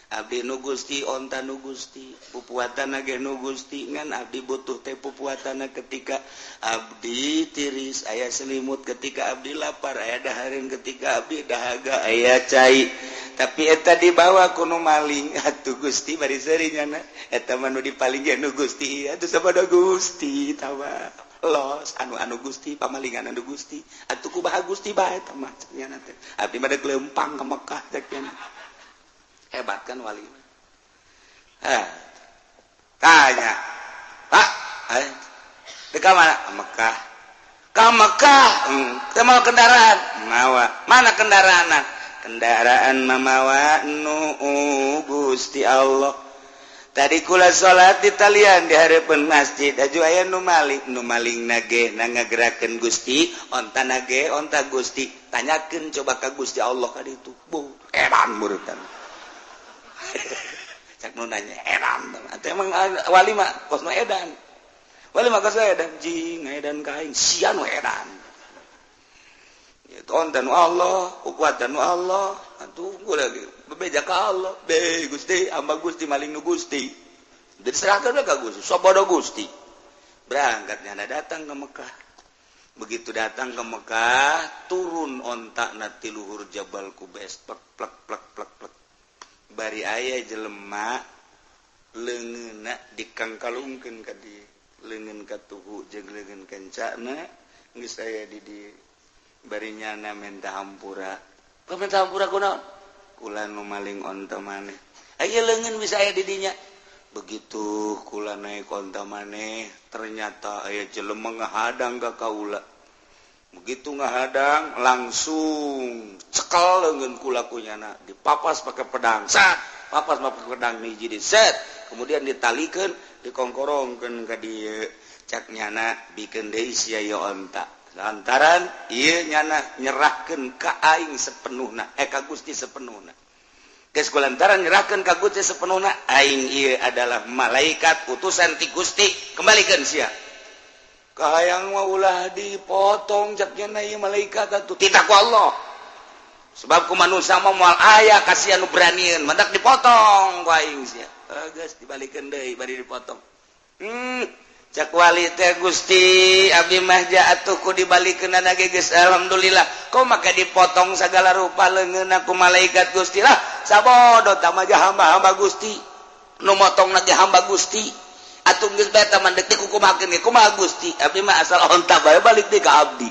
abdi nu Gusti onta nu Gusti pupuatana ge nu Gusti ngan abdi butuh teh pupuatana ketika abdi tiris aya selimut ketika abdi lapar aya dahareun ketika abdi dahaga aya cai tapi eta dibawa ku nu maling atuh Gusti bari seurinyana eta mah nu dipaling ge nu Gusti atuh sabada Gusti tawa los anu Gusti pamalingan anu Gusti atuh kumaha Gusti bae tah mah cenah teh abdi mah lempang ka Mekah teh hebat kan wali tanya Pak deka mana Mekah ka Mekah teu mau kendaraan mawa mana kendaraanna kendaraan mamawa nu Gusti Allah tadi kula salat di talian di hareupeun masjid aju aya nu maling nage ngagerakeun Gusti onta nage onta Gusti tanyakeun coba ka Gusti Allah ka ditu bu edan murutan cak nu nanya edan atuh emang wali mah kosna edan wali mah kosna edan jing edan kain sia nu edan itu onta nu Allah ukuatan nu Allah atuh lagi bebeja ka Allah be Gusti hamba Gusti maling nu Gusti diserahkeun ka Gusti sabodo Gusti berangkatnya datang ke Mekah begitu datang ke Mekah turun onta na ti luhur Jabal Qubais plek plek plek plek plek bari aya jelema leungeunna dikangkalungkeun ka di leungeun ka tuhu jeung leungeun kancana geus aya di bari nyana menta hampura pamenta hampura kunaon kula nu maling onta maneh aya leungeun bisa aya di dinya begitu kula naik onta maneh ternyata aya jelema ngahadang ka kaula begitu ngahadang langsung cekel leungeun kula kunyana dipapas pakai pedang sat papas pakai pedang hiji di set kemudian ditalikeun dikongkorongkeun ka dieu cak nyana bikeun deui sia ieu onta lantaran ieu nyana nyerahkeun ka aing sepenuhna ka Gusti sepenuhna geus kulantaran nyerahkeun ka Gusti sepenuhna aing ieu adalah malaikat utusan ti Gusti kembalikeun sia kahayang mah ulah dipotong cak nyana ieu malaikat atuh tidak ku Allah sebab ku manusia mah moal aya kasihan nu beranian mendak dipotong ku aing sia geus dibalikeun deui bari dipotong cak wali teh Gusti abdi mah atuh ku dibalikeunana ge geus alhamdulillah kok maka dipotong sagala rupa leungeunna ku malaikat Gusti lah sabodo tah mah hamba-hamba Gusti nu motongna ge hamba Gusti atuh geus bae tah mandek dikukumakeun ge kumaha Gusti abdi mah asal onta bae balik deui ka abdi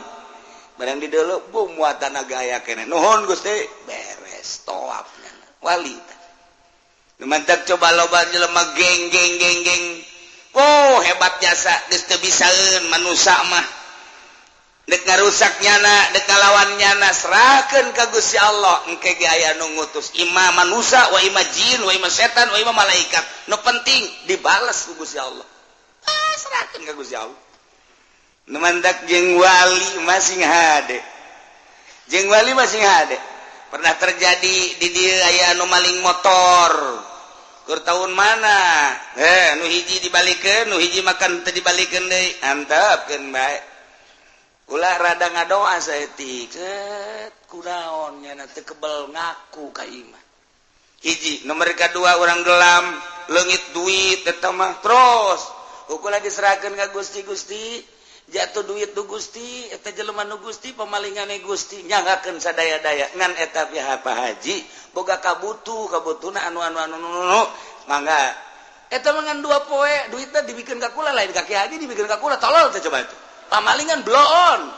barang di deuleu bum muatan gaya keneh nuhun Gusti beres toapna wali tah nu mantak coba loba jelema geng oh hebat jasa geus teu bisaeun manusia mah dek ngarusak nyana dek ngalawan nyana serahkeun ka Gusti Allah engke ge aya nu ngutus imam manusia wa imam jin wa imam setan wa imam malaikat nu penting dibales ku Gusti Allah serahkeun ka Gusti Allah nu mandak jeung wali masing hade jeung wali masing hade pernah terjadi di dieu aya anu maling motor keur tahun mana nu hiji dibalikeun nu hiji makan teu dibalikeun deui antepkeun bae ulah rada ngadoa saeutik set kunaon nyana teu kebel ngaku ka imah hiji nomor kadua urang gelam leungit duit eta mah terus ukur lagi serahkeun ka Gusti jatuh duit nu Gusti eta jelema nu Gusti pamalingane Gusti nyanggakeun sadaya-daya ngan eta pihak Pak Haji boga kabutuna anu mangga eta mangan 2 poe duitna dibikeun ka kula lain ka Ki Haji dibikeun ka kula tolol teh coba itu pamalingan blow on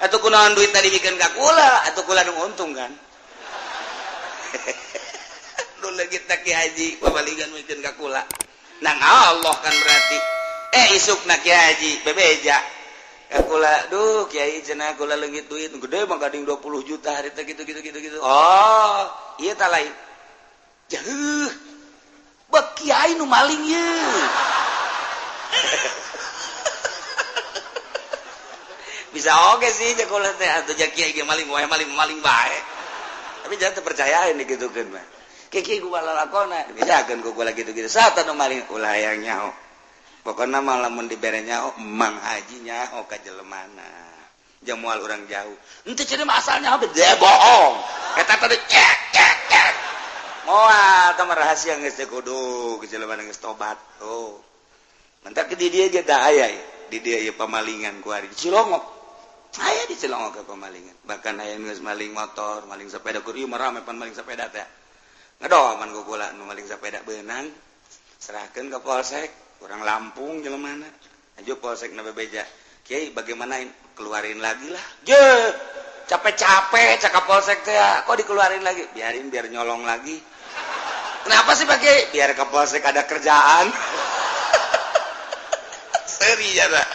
atuh kunaon duitna dibikeun ka kula atuh kula nu untung kan nu leungit Ki Haji pamalingan mikeun ka kula nang Allah kan berarti isukna Ki Haji bebeja kula duh Kiai cenah kula leungit duit gede mah gading 20 juta harita gitu oh ieu tah lain jeuh bek Kiai nu maling ye bisa oge sih cek kula teh atuh ja Kiai ge maling wae maling bae tapi jangan terpercayain digitukeun mah Kiai ku balalakona bisakeun ku kula gitu-gitu sata nu maling ulah hayang nyaho pokoknya malah mun dibere nyaho Mang Haji nyaho ka jelemana jamual urang jauh henteu cenah asalnya heuh bohong eta teh cek moal tah rahasia geus teh kudu ke jelemana geus tobat oh mentak di dieu ge da aya di dieu ieu pamalingan ku ari di Cilongok aya di Cilongok ke pamalingan bahkan aya geus maling motor maling sepeda kur ieu mah rame pan maling sepeda teh ngadoman ku kula nu maling sepeda beunang serahkeun ka polsek orang Lampung jelemana aja polsek na bebeja Kiai bagaimana keluarin lagi lah je capek-capek cakap polsek teh kok dikeluarin lagi biarin biar nyolong lagi kenapa sih Pak Kiai biar ke polsek ada kerjaan seri ya dah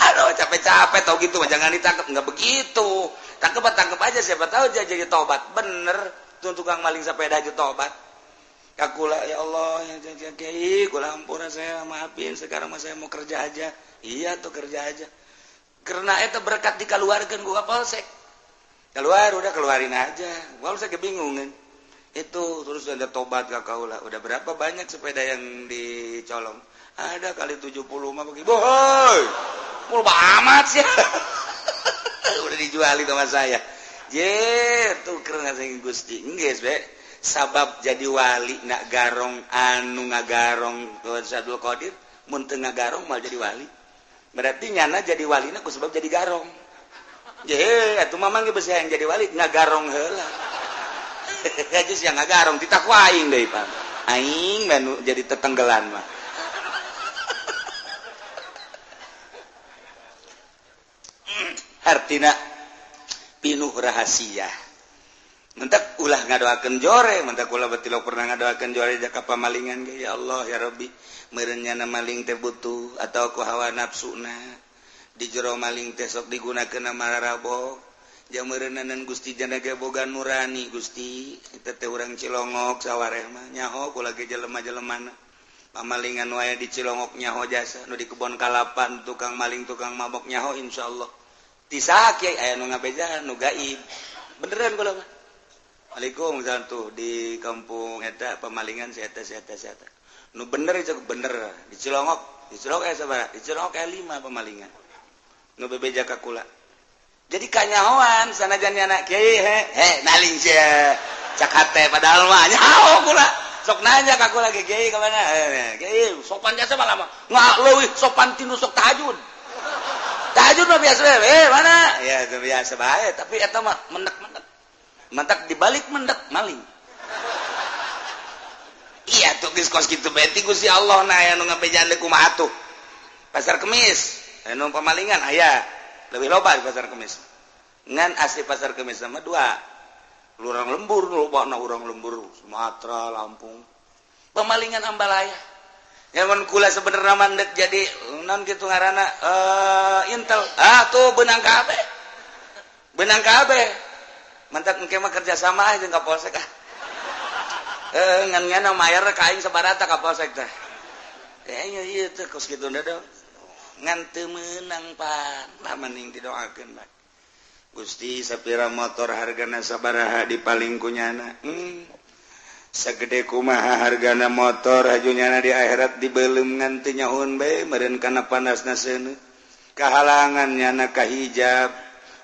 aduh capek-capek tau gitu jangan ditangkap nggak begitu tangkap aja siapa tahu jadi tobat bener tuh tukang maling sepeda aja tobat Kakula ya Allah ya Kiai kula ampura saya maafin sekarang mah saya mau kerja aja iya tuh kerja aja karena eta berkat dikeluarkeun ku polsek keluar udah keluarin aja polsek kebingungan itu terus ada tobat ka kaula udah berapa banyak sepeda yang dicolong ada kali 70 mah bagi boy mul amat sih udah dijuali sama saya je tuh karena saya Gusti geus be sabab jadi wali nak garong anu ngagarong Sadul Qadir mun teu ngagarong mal jadi wali berarti nyana jadi walina ku sebab jadi garong je atuh mamang ge beus yang jadi wali ngagarong heula geus yang ngagarong ditakwa aing deui Pak aing mah jadi tetenggelan mah artina pinuh rahasia mentak ulah ngadoakeun jore mentak ulah betilo pernah ngadoakeun jore jaka pamalingan ge ya Allah ya Rabbi meureun nyana maling teh butuh atau ku hawa nafsuna di jero maling teh sok digunakeun mararabo jameureunnan Gusti jana ge boga nurani Gusti eta teh urang Cilongok sawareh mah nyaho kula ge jelema-jelemana pamalingan wae di Cilongok nyaho jasa nu di kebon kalapan tukang maling tukang mabok nyaho insyaallah ti saha kiai aya nu ngabeja nu gaib beneran kula mah Assalamualaikum tuh di kampung eta pamalingan si eta nu bener itu bener di Cilongok aya sabaraha di Cilongok aya 5 pamalingan nu bebeja ka kula jadi kanyahoan sanajan anak kiai naling sia cak hate padahal mah nyaho kula sok nanya ka kula kiai ka mana kiai sopan jasa malah mah leuwih sopan tinu sok tahajud mah biasa mana ya itu biasa bae tapi eta mah mendek mantak dibalik mendek maling iya tuh geus kos kitu beti Gusti Allah na aya nu ngabejaan deui kumaha atuh pasar kemis anu pamalingan aya leuwih loba di pasar kemis ngan asli pasar kemis sama 2 lurang lembur lobana urang lembur Sumatera Lampung pamalingan ambalaya yang kula sebenarnya mandek jadi naon kitu ngaranna intel tuh benang kabeh mantak engke mah kerja sama aja ka polsek ngan ngana mayar ka aing sabarata ka polsek teh ieu teh kos kitu da ngan teu meunang pan lamaning didoakeun bae Gusti sapira motor hargana sabaraha dipaling kunyana sagede kumaha hargana motor hajunyana di akhirat dibeulem ngan teu nyahoon bae meureun kana panasna seuneu kahalangan nyana kahijab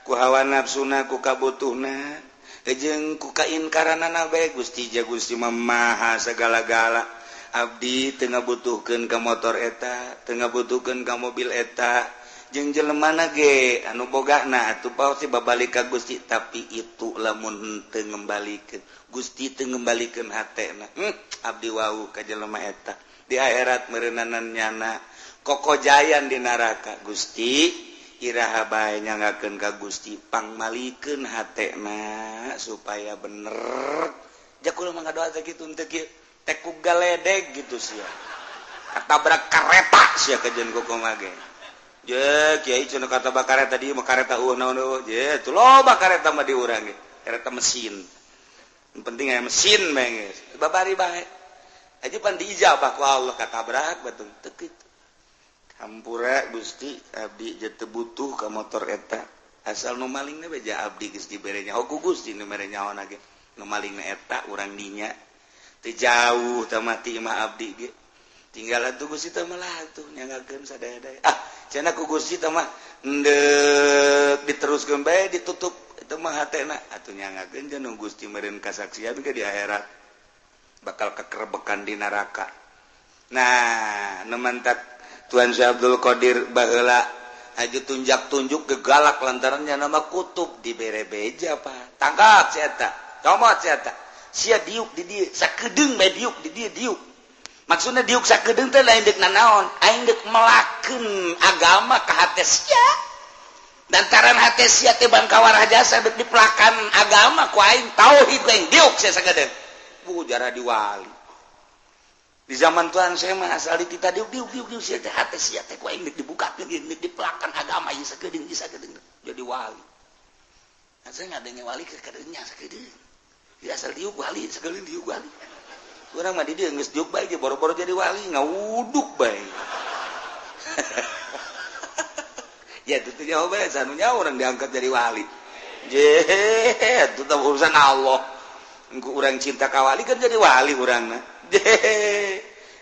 ku hawa nafsuna ku kabutuhna jeung ku kainkaranana bae Gusti ja Gusti maha segala-gala abdi teu ngabutuhkeun ka motor eta teu ngabutuhkeun ka mobil eta jeung jelema ge anu bogana atuh pasti babalik ka Gusti tapi itu lamun teu ngembalikeun Gusti teu ngembalikeun hatena abdi wau ka jelema eta di akhirat meureunanan nyana kokojayan di neraka Gusti iraha bae nyangakeun ka Gusti pangmalikeun hatena supaya bener jak kudu ngadoa teh kitu teh kieu teh ku galedeg gitu sia katabrak kareta sia kajen kokoma ge je kiai cenah katabrak kareta di mah kareta naon je tuh loba kareta mah di urang ge kareta mesin yang penting aya mesin mah geus babari bae aja pan diijabah ku Allah katabrak batur teu kitu hampura Gusti abdi je teu butuh ka motor eta asal nu malingna beja abdi geus dibere nyaho ku Gusti nu mere nyaona ge nu malingna eta urang dinya teu jauh teh mati mah abdi ge tinggal atuh Gusti teh malah atuh nyangakeun sadaya-daya cenah ku Gusti teh mah endeup diteruskeun bae ditutup itu mah hatena atuh nyangakeun jeung Gusti meureun kasaksian ke di akhirat bakal kekerebekan di neraka nah nemantak Tuan Syekh Abdul Qadir baheula aju tunjak-tunjuk ke galak lantarannya nama kutub dibere beja Pak tangkap si eta comot si eta sia diuk di dieu sakedeung bae diuk di dieu diuk maksudna diuk sakedeung teh lain deuk nanaon aing deuk melakeun agama ka hate sia lantaran hate sia teh bangkawara jasa deuk dipelakan agama ku aing tauhid ku aing diuk sia sakedeung bujara diwali di zaman Tuhan saya mah asal ditita diuk sia teh hate sia teh ku aing deuk dibukakeun deuk dipelakan agama ieu sakedeung jadi wali saya ngadenge wali ke kadeungnya sakedeung dia asal diuk wali sakedeung diuk wali urang mah di dieu geus diuk bae ge boro-boro jadi wali ngawuduk bae ya itu nyaho bae sanunya urang diangkat jadi wali je itu teh urusan Allah engko urang cinta ka wali kan jadi wali urangna je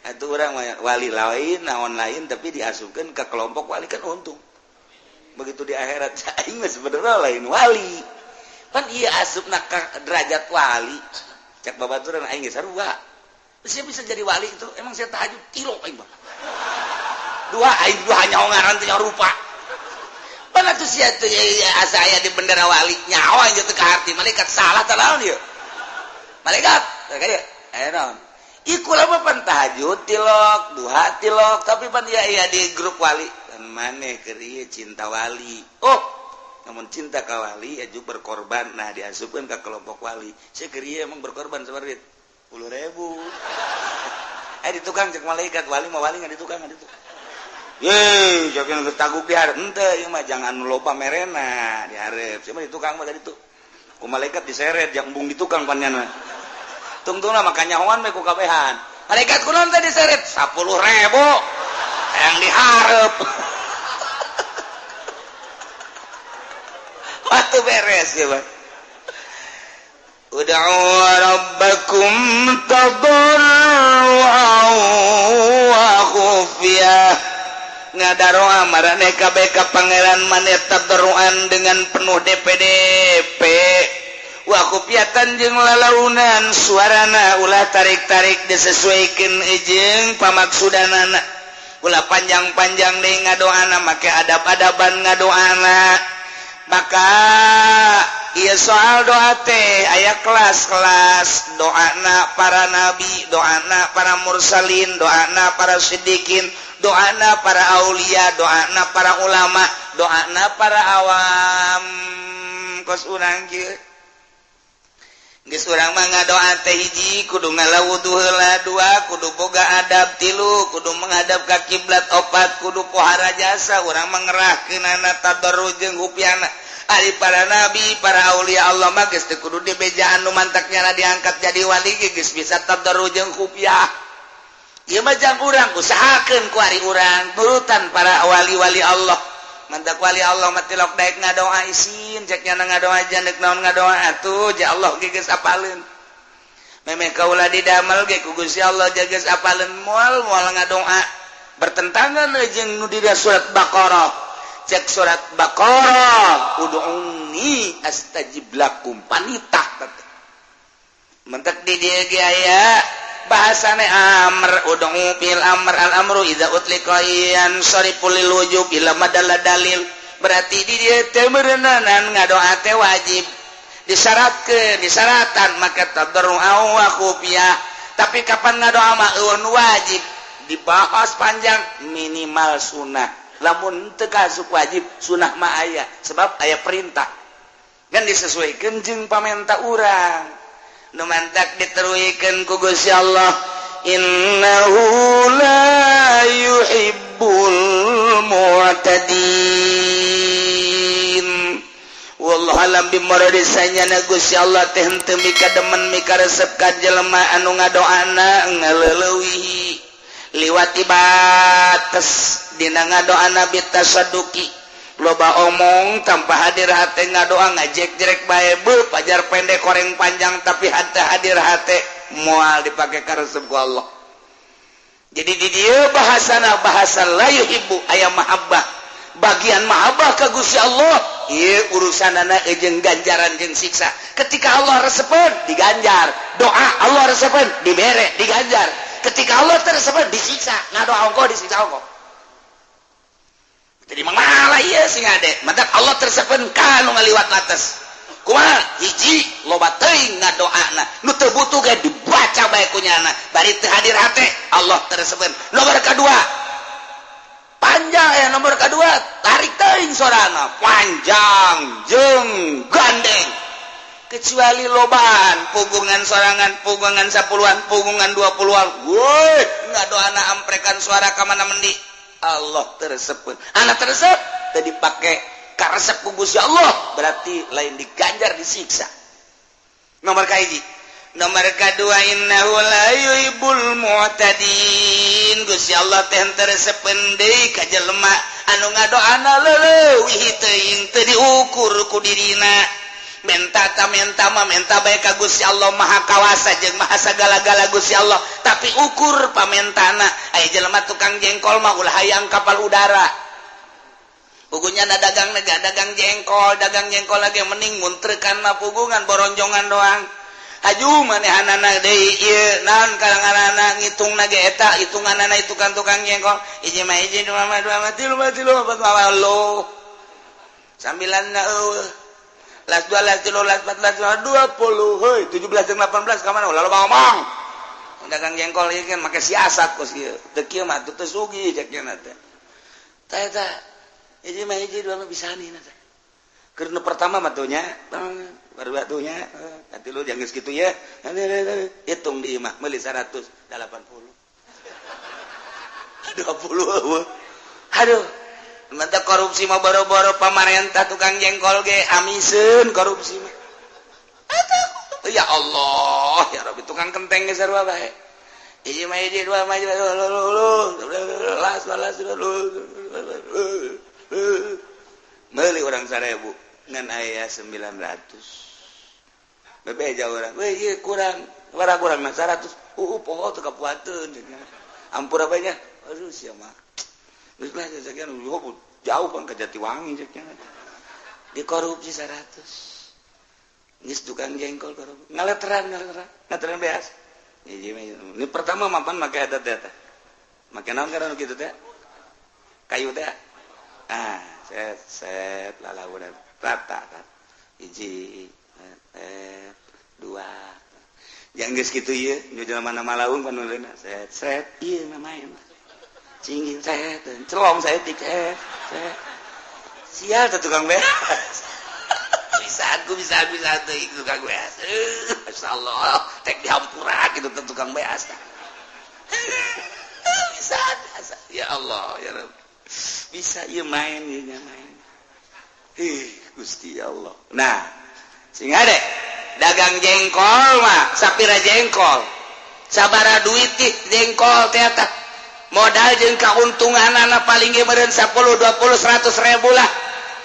atuh urang wali lain naon lain tapi diasupkeun ke kelompok wali kan untung begitu di akhirat aing mah sebenarnya lain wali kan ieu asupna ka derajat wali cak babaturan aing ge sarua saya bisa jadi wali itu emang saya tahajud kilo aing mah dua aing dua hanya ngaran teh rupa pan atuh sia teh asa aya di bendera wali nyawa aing teh ka harti malaikat salah tah naon ieu malaikat ka dieu aya naon iku lama pan tahajud tilok duha tilok tapi pan iya di grup wali kan maneh keur ieu cinta wali oh namun cinta ka wali aju berkorban nah diasupkeun ka kelompok wali saya keur ieu emang berkorban sabarit 10.000 di tukang cek malaikat wali mah wali nggak di tukang ye jangan ketaguk di hareup henteu ieu mah jangan loba merena di hareup cuma di tukang mah tadi tuh ku malaikat diseret yang embung di tukang panjana tungtungna makanya nyahoan we ku kabehan malaikat kunaon teh diseret 10.000 yang dihareup waktu beres ya Pak ud'u rabbakum tadarruan wa khufyah ngadaroa marane kabeh ka pangeran maneh tadarruan dengan penuh DPDP wa khufyatan jeung lalaunan suarana ulah tarik-tarik disesuaikeun jeung pamaksudanana ulah panjang-panjang deui ngadoana make adab-adaban ngadoana maka ieu soal doa teh aya kelas-kelas doana para nabi doana para mursalin doana para siddiqin doana para aulia doana para ulama doana para awam kos urang kieu geus urang mah ngadoa teh hiji kudu ngalawudu heula dua kudu boga adab tilu kudu menghadap ka kiblat opat kudu pohara jasa urang mah ngerahkeunana tadarruj jeung hupyana ari para nabi para aulia Allah mah geus teu kudu dibejaan nu mantaknya diangkat jadi wali geus bisa tadarruj jeung hupyah ieu mah jang urang usahakeun ku ari urang nurutan para wali-wali Allah mantak wali Allah mah tilok daek ngadoa isin cek nyana ngadoa jandek naon ngadoa atuh ja Allah ge geus apaleun memeh kaula didamel ge ku Gusti Allah geus apaleun moal ngadoa bertentangan jeung nu di surat Baqarah cek surat Baqarah ud'uni astajib lakum panitah mantak di dieu ge aya bahasane amr udung fil amr al amru idza utliqa yan sariful lil wujub ila madalla dalil berarti di dieu teu meureunan ngadoa teh wajib disyaratkan maka tadarru wa khufiyah tapi kapan ngadoa mah wajib dibahas panjang minimal sunnah lamun teu kasuk wajib sunnah mah aya sebab aya perintah kan disesuaikan jeung pamenta urang nu mantak diteruikeun ku Gusti Allah innahu la yuhibbul mu'tadin wallahu alam bimuradisanya na Gusti Allah teh henteu mika demen mika resep ka jelema anu ngadoana ngaleuleui liwati batas dina ngadoana bitasaduki loba omong tanpa hadir hate ngadoa ngajek-jerek bae beuh pajar pendek koreng panjang tapi hate hadir hate moal dipake ka resep ku Allah jadi di dieu bahasana bahasa la yuhibbu aya mahabbah bagian mahabbah ka Gusti Allah ieu urusanana jeung ganjaran jeung siksa ketika Allah resepeun diganjar doa Allah resepeun dibere diganjar ketika Allah teresepeun disiksa ngadoa engko disiksa engko jadi mangmalah ieu sing ade matak Allah teresepeun ka nu ngaliwat batas kumaha hiji loba teuing ngadoana nu teu butuh ge dibaca bae ku nyana bari teu hadir hate Allah teresepeun nomor kadua panjang nomor kedua tarik teuing sorana panjang jeung gandeng kecuali lobaan pugungan sorangan pugungan 10-an pugungan 20-an woi ngadoana amprekan suara ka mana mendi Allah teresep anak teresep teu dipake ka resep ku Gusti Allah berarti lain diganjar disiksa nomor kahiji nomor kadua innahu la yuhibbul mu'tadin Gusti Allah teh teresepeun deui ka jelema anu ngadoana leuwih teuing teu diukur ku dirina menta bae ka Gusti Allah maha kawasa jeung maha sagala-gala Gusti Allah tapi ukur pamentana aya jelema tukang jengkol mah ulah hayang kapal udara pugunya dagang jengkol lagi mending muntrekan mah pugungan boronjongan doang aju manehanana deui ieu naon kalanganana ngitungna ge eta hitunganana itu kan tukang jengkol hiji mah hiji dua mah tilu opat mah lo sambilanna las 2 las 3 las 4 las 20 heuy 17 jeung 18 ka mana ulah loba ngomong dagang jengkol ieu kan make siasat kos ieu teu kieu mah teu sugih cek nya teh tah eta hiji mah hiji dua mah bisanina teh keur nu pertama mah tuh nya baru batunya nanti lu jangan segitu ya hitung di imah beli 180 20 aduh mantap korupsi mah boro-boro pamarentah tukang jengkol ge amisen korupsi mah ya Allah ya Rabbi tukang kenteng ge sarua bae hiji mah hiji dua mah las meuli urang 1000 ngan aya 900 bebeja urang we ieu kurang kurang mah 100 poho teu kapuateun ampura bae nya aduh sia mah geus lah sakian jauh kan ke Jatiwangi ceknya dikorupsi 100 geus tukang jengkol korupsi ngaleteran beas ini pertama mapan make adat eta make naon kana kitu teh kayu teh set lalaunan rata hiji dua yang geus kitu ieu nu jelema nama laung panuleuna set ieu namaina cingin set celong saya tik sial teh tukang beas bisa teh tukang beas masyaallah tek dihampura kitu teh tukang beas bisa ya Allah ya Rabb bisa ieu main ieu main Gusti Allah nah sing ade dagang jengkol mah sapira jengkol sabara duit teh jengkol teh eta modal jeung kauntunganana paling ge meureun 10 20 100 ribu lah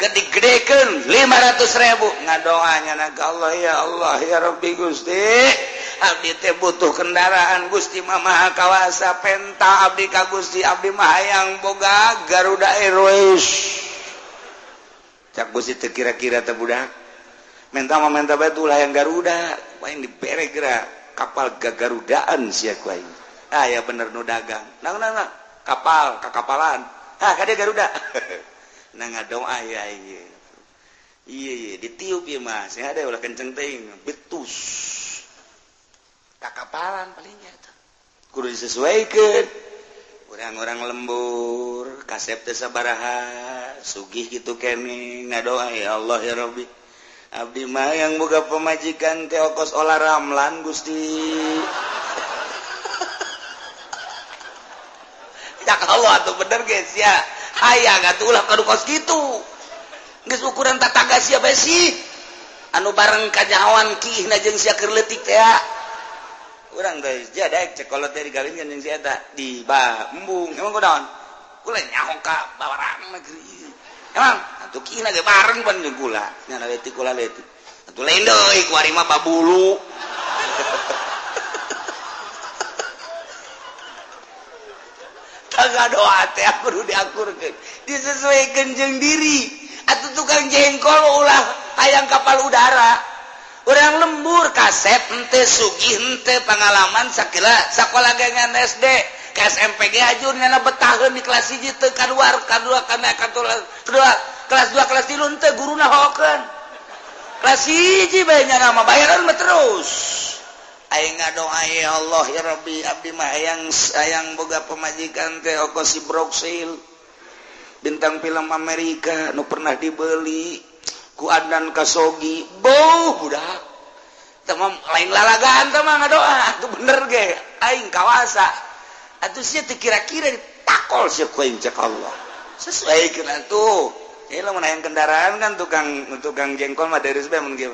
gedegedekeun 500 ribu ngadoanya na ka Allah ya Rabbi Gusti abdi teh butuh kendaraan Gusti mah maha kawasa penta abdi ka Gusti abdi mah hayang boga Garuda Airways cak Gusti teu kira-kira teh budak menta bae tuh hayang Garuda hayang dibere geura kapal gagarudaan sia ku aing. Ya bener nu dagang. Nah, kapal kakapalan. Kade Garuda. Nah ngadoa ya ieu. Iya ditiup ieu mah. Sing ada ulah kenceng teuing betus. Kakapalan palingnya eta. Kudu disesuaikeun. Orang-orang lembur, kasep teu sabaraha, sugih kitu keneh ngadoa ya Allah ya Rabbi. Abdi mah yang boga pamajikan teh ongkos olah ramlan Gusti. Ya Allah atuh bener geus ya. Hayang atuh ulah kadu kos kitu. Geus ukuran tatangga sia bae sih. Anu bareng kanyawan kiihna jeung sia keur leutik teh. Urang teh jadek cekolot dari galingan jeung sia eta di embung. Emang kunaon? Kula nyaho ka bawarang negeri. Emang atuh kiihna ge bareng pan jeung kula. Nya leutik kula leutik. Atuh lain deui ku ari mah babulu. Tangga doa teh kudu diakurkeun. Disesuaikeun jeung diri. Atuh tukang jengkol ulah hayang kapal udara. Orang lembur kasep ente sugih ente pengalaman sakila sakola gengan SD ke SMPG ajur nyana betaheun di kelas 1 teu kaluar kadua kana kedua kelas 2 kelas 3 ente guruna hokeun kelas 1 bae nyana mah bayaran mah terus aing ngadoa ya Allah ya Rabbi abdi mah hayang boga pamajikan teh ongkos si Broxil bintang film Amerika nu pernah dibeli ku Adnan Kasogi bau budak tamam lain lalagaan tamang ngadoa itu bener ge aing kawasa atuh sia teu kira-kira ditakol sia ku aing cek Allah sesuaikeun atuh lamun hayang kendaraan kan tukang jengkol mah deres bae mun ya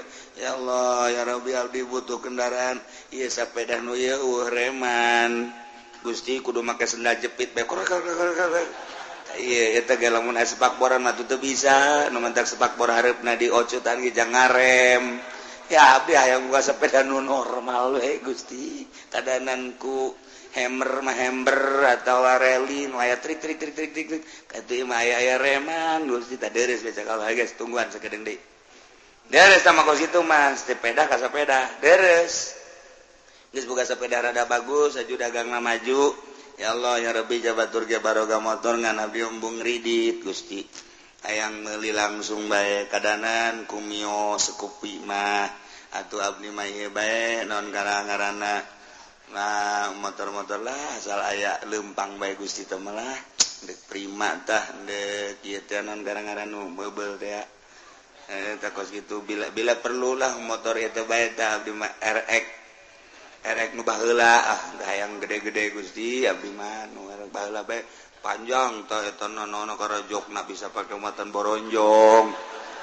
Allah ya Rabbi abdi butuh kendaraan ieu sapeda nu ieu reman Gusti kudu make sendal jepit bae iya eta ge lamun aya sepakboran mah teu bisa nu mentak sepakbor hareupna diocutan ge jang ngarem ya abdi hayang boga sepeda nu normal we Gusti kadanan ku hammer atau rally nu aya trik katu mah aya reman Gusti tah deres bae cakal guys tungguan sakedeung deui deres sama kos itu mas sepeda ka sepeda deres geus boga sepeda rada bagus aju dagangna maju. Ya Allah ya Rabbi jabatur ge baroga motor ngan abdi embung ridit Gusti. Hayang meuli langsung bae kadanan kumio sekupi mah atuh abdi mah ieu bae naon ngaranna. Nah motor-motor lah asal aya leumpang bae Gusti teh mah lah. Dek prima tah dek ieu teh naon ngaranna nu meubel teh. Tah kos kitu bila perlu lah motor ieu teh bae tah abdi mah RX erek nu baheula hayang gede-gede Gusti abdi mah nu erek baheula bae panjang tah eta nono karajokna bisa pake muatan boronjong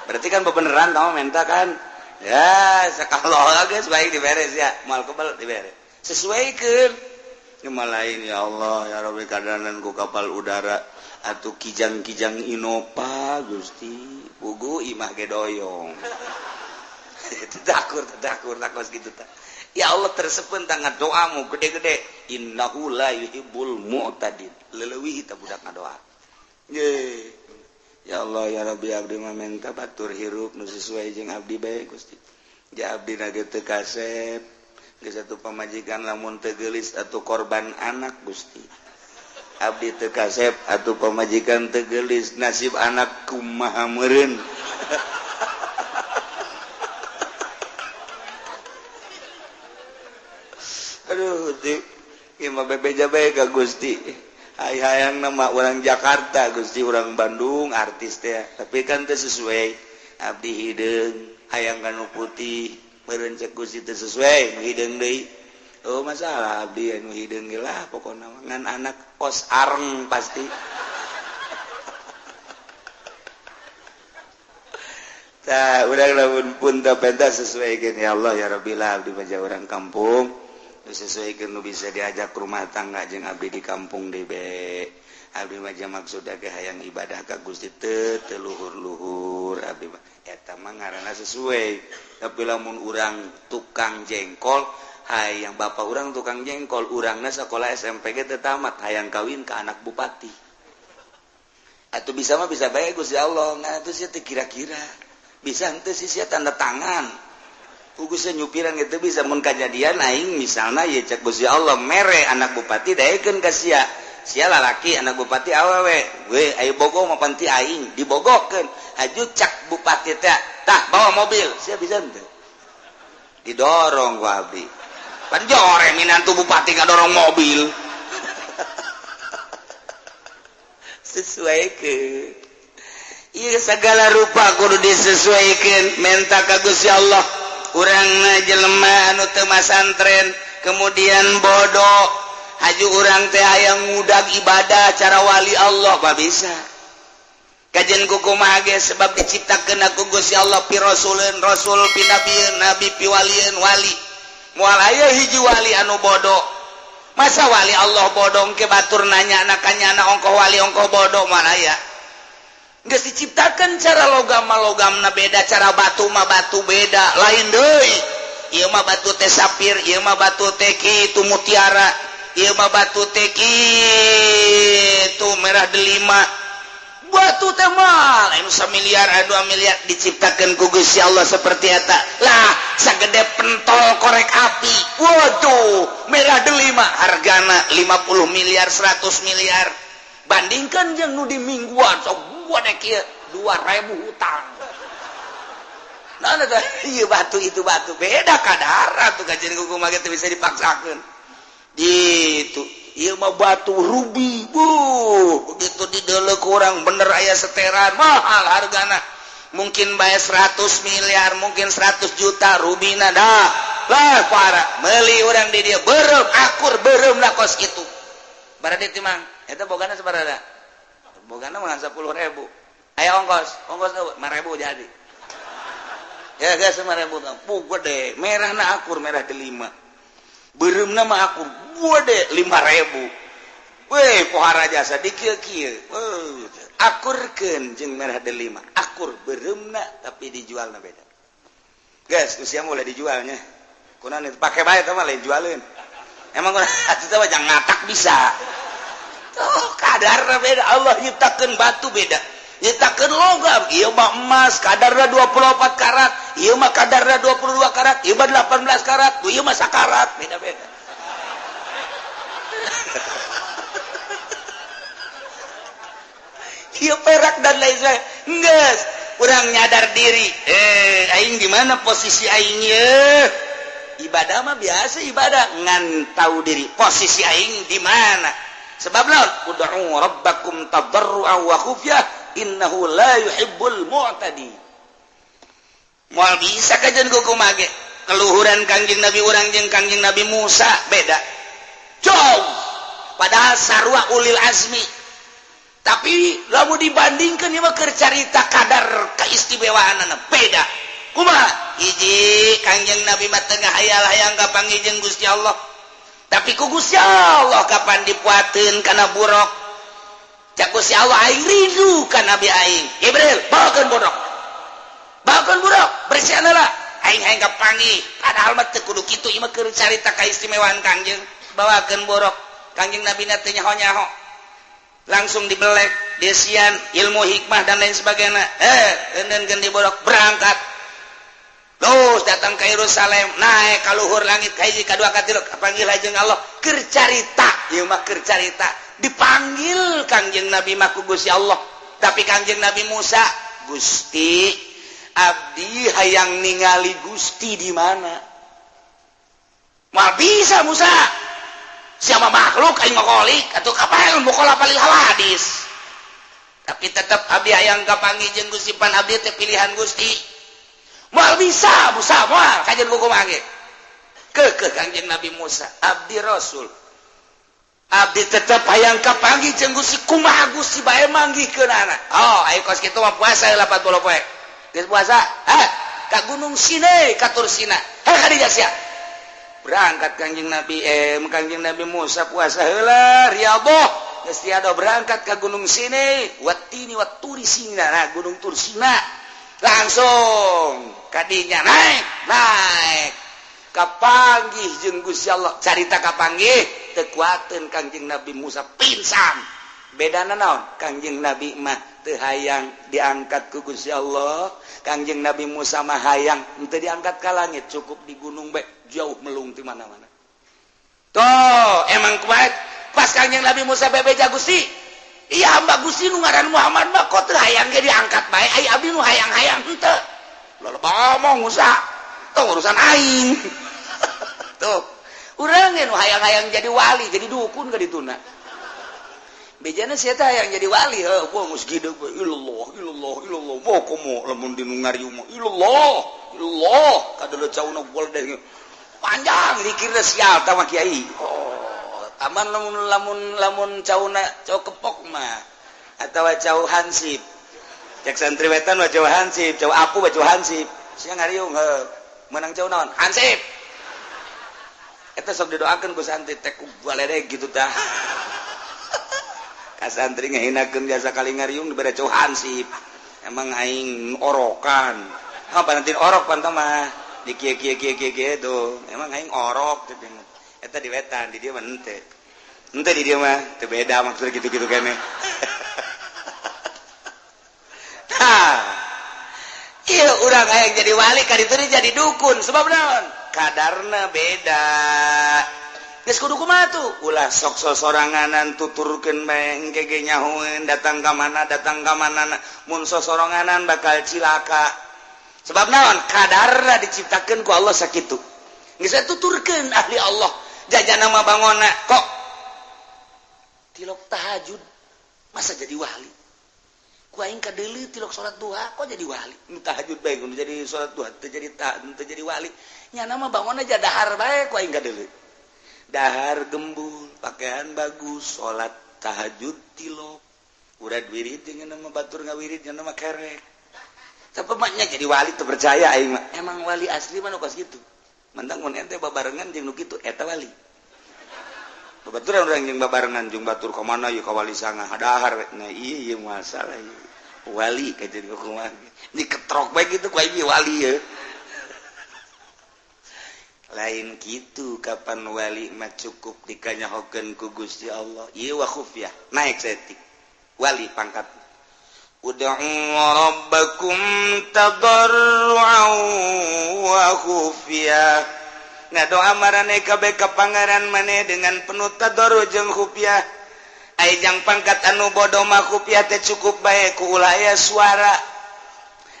berarti kan bebeneran tah menta kan ya sakaloha geus baik diberes ya moal kebal diberes sesuaikeun nu lain ya Allah ya Rabbi kadanan ku kapal udara atuh kijang-kijang Innova Gusti pugu imah ge doyong tadakur takos gitu tah ya Allah tersepen tangan doamu gede-gede innahu la yuhibbul mu'tadin leuwih kita budak ngadoa ye ya Allah ya Rabbi abdi mah minta batur hirup nu sesuai jeung abdi bae Gusti ja abdi na teu kasep geus atuh pamajikan lamun teu geulis atuh korban anak Gusti abdi teu kasep atuh pamajikan teu geulis nasib anak kumaha meureun aduh ieu mah bebeja bae ka Gusti hayang nama orang Jakarta Gusti orang Bandung artis teh tapi kan teu sesuai abdi hideung hayang kanu putih meureun cek Gusti teu sesuai hideung deui oh masalah abdi anu hideung ge lah pokona ngan anak kos areng pasti tah urang lamun pun teu pentas sesuaikeun ya Allah ya Rabbi lah abdi mah urang kampung sesuaikan nu bisa diajak rumah tangga jeung abdi di kampung deui be abdi mah maksudna ge hayang ibadah ka Gusti teu luhur-luhur abdi mah eta mah ngaranna sesuai tapi lamun urang tukang jengkol hayang bapak urang tukang jengkol urangna sakola SMP ge teu tamat hayang kawin ka anak bupati atuh bisa mah bisa bae Gusti Allah nah atuh sia teu kira-kira bisa henteu sia tanda tangan Kugusnya nyupiran itu bisa mun kejadian aing misalnya ya cek Gusti Allah mere anak bupati daekeun ka sia lalaki anak bupati awewe we ayo bogoh mah panti aing dibogohkeun haju cak bupati teh tah bawa mobil sia bisa teu didorong ku abdi pan jore minantu bupati ngadorong mobil sesuaikeun ieu segala rupa kudu disesuaikeun menta ka Gusti Allah. Urang jelema anu teu masantren kemudian bodoh haju urang teh hayang ngudag ibadah cara wali Allah mah bisa kajen kumaha ge sebab diciptakeun ku Gusti Allah pi rasulun rasul pi nabieun nabi pi walieun wali moal aya hiji wali anu bodoh masa wali Allah bodoh ke batur nanya anak kanyana ongkoh wali ongkoh bodoh moal aya geus diciptakeun cara logam-logamna beda, cara batu mah batu beda, lain deui. Ieu mah batu teh sapir, ieu mah batu teh kitu mutiara, ieu mah batu teh kitu merah delima. Batu teh mah anu 1 miliar, 2 miliar diciptakeun ku Gusti Allah seperti eta. Lah, sagede pentol korek api. Waduh, merah delima hargana 50 miliar, 100 miliar. Bandingkan jeung nu di mingguan sok wadek ieu 2.000 hutang. Nah, ieu batu itu batu beda kadar tuh kajian kumaha teh bisa dipaksakeun. Gitu. Ieu mah batu rubi. Begitu dideuleuh ku urang bener aya seteran mahal hargana. Mungkin bae 100 miliar, mungkin 100 juta rubina dah. Lah para meuli urang di dieu beureum akur beureumna kos kitu. Barade teh mang eta bogana sabaraha? Bogana mah 10.000. Aya ongkos 5.000 jadi. Ya geus 5.000 tah. Gede, merahna akur merah delima. Beureumna mah akur gede 5.000. Weh, pohara jasa dikieu-kieu. Akurkeun jeung merah delima. Akur beureumna tapi dijualna beda. Geus, usia mulai dijualnya. Kunaon itu pake bae teh mah lain jualeun. Emang kunaon atuh teh jangan ngatak bisa. Oh, kadarna beda. Allah nyiptakeun batu beda. Nyiptakeun logam. Ieu mah emas kadarna 24 karat, ieu mah kadarna 22 karat, ieu mah 18 karat, ieu mah sakarat, beda-beda. Ieu perak dan lain sebagainya. Geus, urang nyadar diri. Aing di mana posisi aing ieu? Ibadah mah biasa ibadah, ngan tahu diri posisi aing di mana. Sebab naon? Ud'u rabbakum tadarruan wa khufyah innahu la yuhibbul mu'tadi. Moal bisa kajian kumaha ge keluhuran Kangjeng Nabi urang jeung Kangjeng Nabi Musa beda. Jauh. Padahal sarua ulil azmi. Tapi lamun dibandingkeun ieu mah keur carita kadar kaistimewaanana beda. Kumaha? Hiji Kangjeng Nabi mah tengah hayal-hayang kapanggih jeung Gusti Allah. Tapi ku Gusti Allah kapan dipuateun kana buruk. Cak Gusti Allah aing rindu ka Nabi aing. Jibril, bawakeun buruk. Bawakeun buruk, bersihna lah. Aing hayang kapanggih. Padahal mah teu kudu kitu, ieu mah keur carita kaistimewaan Kangjeng. Bawakeun buruk. Kangjeng Nabi na teh nyaho-nyaho. Langsung dibelek, desian ilmu hikmah dan lain sebagainya. Eundeun di buruk berangkat. Terus datang ke Yerusalem, naik ka luhur langit kahiji kadua katilu panggil jeung Allah keur carita, ieu mah keur carita. Dipanggil Kangjeng Nabi mah ku Gusti Allah. Tapi Kangjeng Nabi Musa, Gusti, abdi hayang ningali Gusti di mana? Moal bisa Musa. Siapa makhluk aing ngolik atuh kapal mokola palil hawadis. Tapi tetep abdi hayang kapanggih jeung Gusti pan abdi teh pilihan Gusti. Moal bisa Musa moal kajian kumaha ge keukeuh Kangjeng Nabi Musa abdi rasul abdi tetep hayang kapanggih jeung Gusti kumaha Gusti bae manggihkeunana. Oh aya kos kitu mah puasa 80 poe geus puasa ka Gunung Sinai ka Tursina kadinya sia berangkat Kangjeng Nabi Musa puasa heula riyadhah geus tiada berangkat ka Gunung Sinai watini waturi Sina nah Gunung Tursina langsung kadinya naik kapanggih jeung Gusti Allah carita kapanggih teu kuateun Kangjeng Nabi Musa pingsan Bedana naon? Kangjeng Nabi mah teu hayang diangkat ku Gusti Allah, Kangjeng Nabi Musa mah hayang teu diangkat ka langit, cukup di gunung bae, jauh melung ti mana-mana. Toh, emang kuat pas Kangjeng Nabi Musa bebeja Gusti. Iya hamba Gusti nu ngaran Muhammad mah kok teu hayang ge diangkat bae, ai abdi nu hayang-hayang henteu. Loba ngomong Musa, tong urusan aing. Tuh, urang nu hayang-hayang jadi wali, jadi dukun ka dituna. Bejana sia teh yang jadi wali, heuh, geus gideg ilallah, moh komo lamun di nu ngariung mah ilallah, kadeuleut cauna gol deh. Panjang dikirna sial tah mah kiai. Oh, aman lamun cauna cau kepok mah atawa cau hansip. Cek santri wetan mah cau hansip, cau apu mah cau hansip. Sia ngariung heuh, menang cau naon? Hansip. Eta sok didoakeun ku santri teh ku baledeg gitu tah. Kasantri ngahinakeun biasa kali ngariung dibere cau hansip. Emang aing orokan. Panantin orok pantah mah di kieu tuh. Emang aing orok teh. Eta di wetan, di dieu mah henteu. Henteu di dieu mah teu beda maksudna gitu-gitu keneh. Nah. Ieu urang hayang jadi wali ka ditu jadi dukun sebab naon? Kadarna beda. Geus kudu kumaha tuh? Ulah sok sosoranganan tuturkeun bae engke ge nyahoeun datang ka mana mun sosoranganan bakal cilaka. Sebab naon? Kadarna diciptakeun ku Allah sakitu. Geus tuturkeun ahli Allah. Jajana mah bangonna kok tilok tahajud masa jadi wali. Ku aing kadeuleu tilok salat duha kok jadi wali. Nu tahajud bae kudu jadi salat duha teu jadi wali. Nyana mah bangonna jadahar bae ku aing kadeuleu. Dahar gembul, pakaian bagus, sholat tahajud tilok, urad wirid dengan nama batur ngawirid dengan nama kerek. Tapi maknya jadi wali tuh percaya aing mah. Emang wali asli mah kos gitu. Mantang mun ente babarengan jeung nu kitu eta wali. Babaturan urang jeung babarengan jeung batur ka mana ieu ka wali sanga hadahar nah ieu masalah ieu. Wali ka jadi kumaha. Diketrok bae gitu ku aing wali ye. Lain gitu kapan wali mah cukup dikanyahokeun ku Gusti Allah ieu wa khufyah naik setik wali pangkat ud'u rabbakum tadarruan wa khufyah ngadoa marane kabeh ka pangaran maneh dengan penuh tadarru jeung khufyah ai jang pangkat anu bodoh mah khufyah teh cukup bae ku ulah aya suara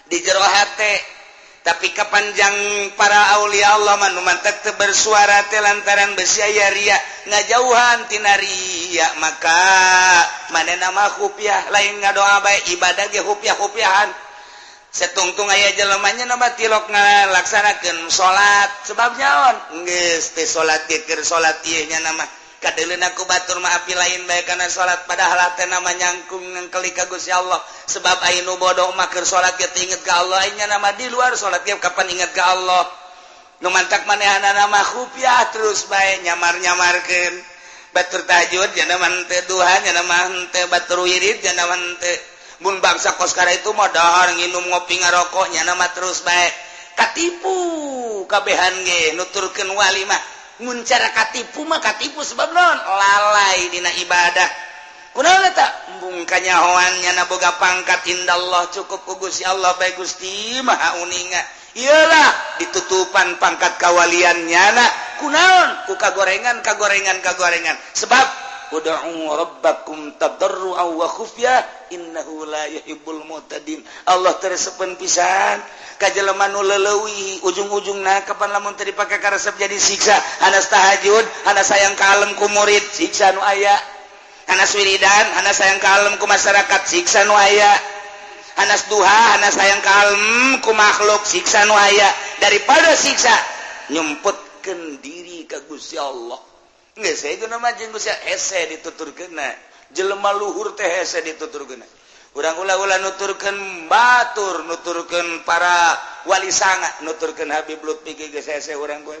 di jero hate. Tapi kapanjang para aulia Allah manu mantek teu bersuara teh lantaran besi aya ria ngajauhan tina ria maka manehna mah khufyah lain ngadoa bae ibadah ge khufyah-khufyahan setungtung aya jelema nya na tilok ngalaksanakeun salat sebab nyaon geus teh salat ge keur salat ieu nya mah kadeuleuh aku batur mah api lain bae kana salat padahal teh nama nyangkung ngengkeli ka Gusti Allah sebab aya nu bodoh mah keur salat ge teu inget ka Allah nya nama di luar salat ge kapan inget ka Allah nu mantak manehna nama khufyah terus bae nyamar-nyamarkeun batur tahajud nya nama henteu duha nya nama henteu batur wirid nya nama henteu mun bangsa kos kara itu mah dahar nginum ngopi ngarokok nya nama terus bae katipu kabehan ge nuturkeun wali mah mun cara katipu mah katipu sebab naon lalai dina ibadah kunaon eta embung kanyahoan nya boga pangkat indallah cukup ku Gusti Allah bae Gusti maha uninga iyalah ditutupan pangkat kawalian nyana kunaon ku kagorengan sebab ud'u rabbakum tadarruan wa khufyah innahu la yuhibbul mu'tadin Allah teresepen pisan ka jelema nu leuleui ujung-ujungna kapan lamun teu dipake ka resep jadi siksa anas tahajud anas sayang kalem ku murid siksa nu aya anas wiridan anas sayang kalem ku masyarakat siksa nu aya anas duha anas sayang kalem ku makhluk siksa nu aya daripada siksa nyumputkeun diri ka Gusti Allah geus saegeuna mah jeung Gusti hese dituturkeunna jelema luhur teh hese dituturkeunna urang ulah-ulah nuturkeun batur nuturkeun para wali sanga nuturkeun Habib Lutfi geus hese urang gue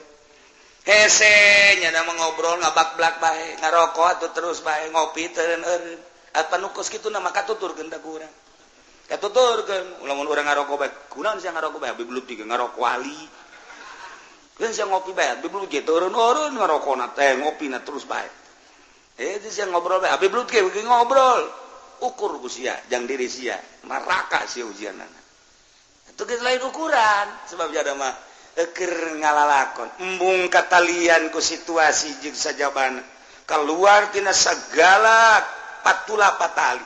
hese nya nama ngobrol ngabak-blak bae ngarokok atuh terus bae ngopi teu eureun apa nu kos kitu mah katuturkeun da ku urang katuturkeun lamun urang ngarokok bae kunaon sia ngarokok bae Habib Lutfi ngarokok wali geus sia ngopi bae Habib Lutfi teu eureun ngarokona teh ngopina terus bae ngobrol Habib ngobrol ukur usia jangan diri sia maraka sih ujian itu kita lain ukuran sebab jada mah eker ngalalakon embung katalian ku situasi jeung sajabana keluar tina segala patula patali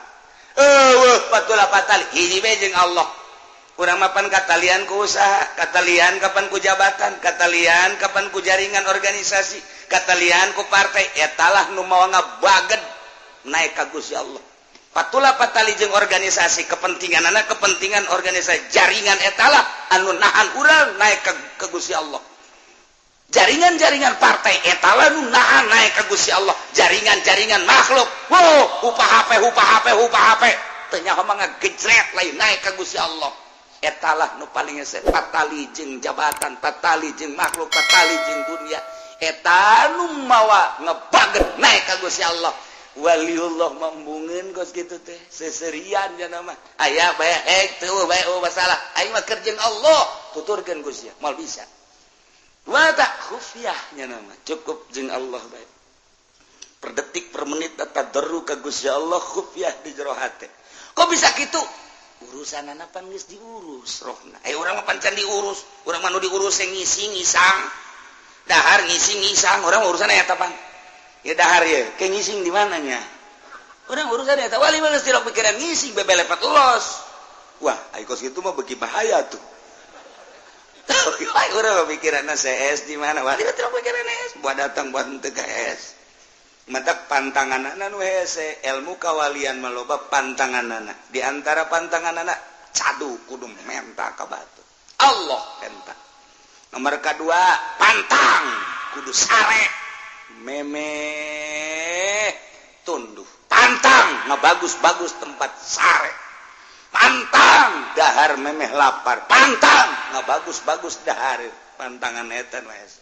patula patali hiji bae jeung Allah urang mapan katalian ku usaha katalian kapan ku jabatan katalian kapan ku jaringan organisasi katalian ku partai etalah nu mau ngabaged naik ka Gusti Allah patula patali jeung organisasi kepentingan anak kepentingan organisasi jaringan etalah anu nahan urang naik ka Gusti Allah jaringan-jaringan partai etalah nu nahan naik ka Gusti Allah jaringan-jaringan makhluk upah HP teu nyaho mah ngagejret lain naik ka Gusti Allah etalah nu paling hese patali jeung jabatan patali jeung makhluk patali jeung dunia eta nu mawa ngebaget naik ka Gusti Allah waliullah mambungeun kos kitu teh seserian cenah mah aya bae teu bae masalah aing mah keur jeung Allah tuturkeun Gusti moal bisa wa ta khufiyah cenah mah cukup jeung Allah bae per detik per menit tadarru ka Gusti Allah khufiyah di jero hate kok bisa kitu urusanana pan geus diurus rohna urang mah pancan diurus urang mah nu diurus ngisi ngisang dahar ngisi ngisang urang urusanna eta pan ya dahar ya kayak ngising di mananya orang urusan eta wali mah geus tilok pikiran ngising bebelepet los wah ai kos kitu mah beuki bahaya tuh ai urang pikiranna CS di mana wali mah tilok pikiran CS buat datang buat teu ka CS matak pantanganana nu hese ilmu kawalian maloba pantanganana di antara pantanganana cadu kudu menta ka batu Allah enta nomor kedua pantang kudu sare meme tunduh pantang bagus-bagus tempat sare pantang dahar memeh lapar pantang bagus-bagus dahar pantangan eta wes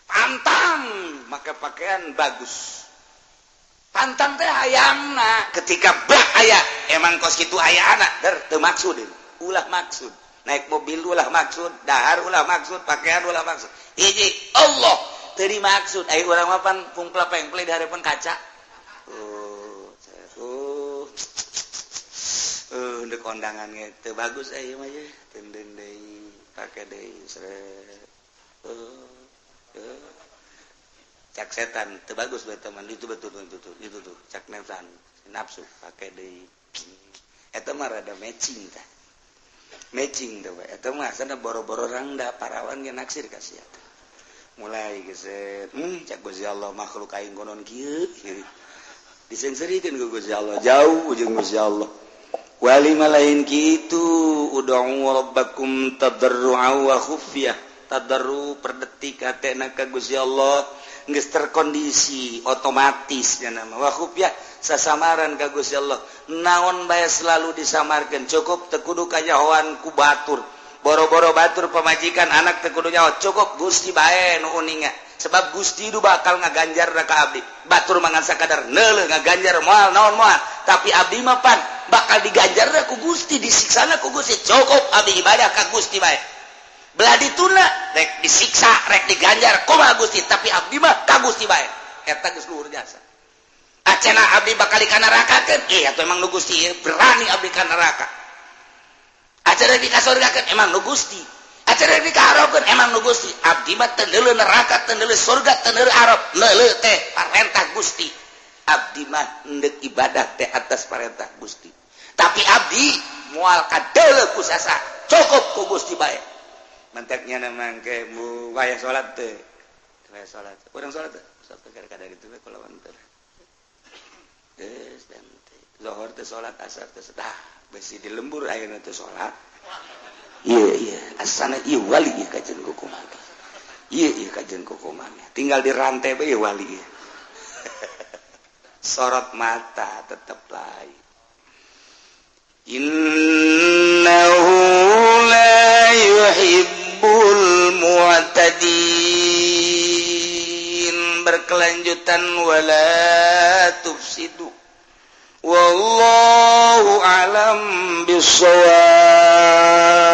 pantang make pakaian bagus pantang teh hayangna ketika bah aya emang kos kitu aya anak teu maksud ulah maksud naik mobil ulah maksud dahar ulah maksud pakaian ulah maksud hiji Allah tadi maksud ayo urang mah pan pungkla pengple di harapan kaca untuk kondangan teu bagus aya mah ye tenden deui pake deui sret cak setan teu bagus bae teman itu betul itu tuh cak netan nafsu pake deui eta mah rada matching tah matching teh eta mah sana boro-boro rangda parawan ge naksir ka sia mulai geset cak Gusti Allah makhluk aing konon kieu disenserikeun ku Gusti Allah jauh jeung Gusti Allah wali malain kitu ud'u rabbakum tadarru'an wa khufyah tadarru per detik hatena ka Gusti Allah geus terkondisi otomatis nya nama wa khufyah sasamaran ka Gusti Allah naon bae selalu disamarkeun cukup teu kudu kajahoan ku batur boro-boro batur pemajikan anak teu kudu nyaho cukup Gusti bae nu uninga sebab Gusti itu bakal ngaganjar ka abdi batur mangan sakadar neuleuh ngaganjar moal naon moal tapi abdi mah pan bakal diganjar ku Gusti disiksana ku Gusti cukup abdi ibadah ka Gusti bae belah dituna rek disiksa rek diganjar kumaha Gusti tapi abdi mah ka Gusti bae eta geus luhur jasa acena abdi bakal ka neraka keun atuh emang nu Gusti berani abdi ka neraka acara di kasurgakeun emang nu Gusti acara di kaharokeun emang nu Gusti abdi mah teu neuleuh neraka teu neuleuh surga teu neuleuh arep neuleuh teh parentah Gusti abdi mah hendeuk ibadah teh atas parentah Gusti tapi abdi moal kadeuleuh ku sasa cukup ku Gusti bae manteknya namang ke mu wayah salat teh wayah salat urang salat teh sok kada ditu we kulawan teh geus dan zuhur teh salat asar teh sedah besi di lembur ayeuna teh salat iya asana ieu wali ieu kajen kukuman iya kajen kukuman tinggal di rantai bae wali sorot mata tetep lain innahu la yuhibbul mu'tadin berkelanjutan wala tufsidu wallahu alam bissawab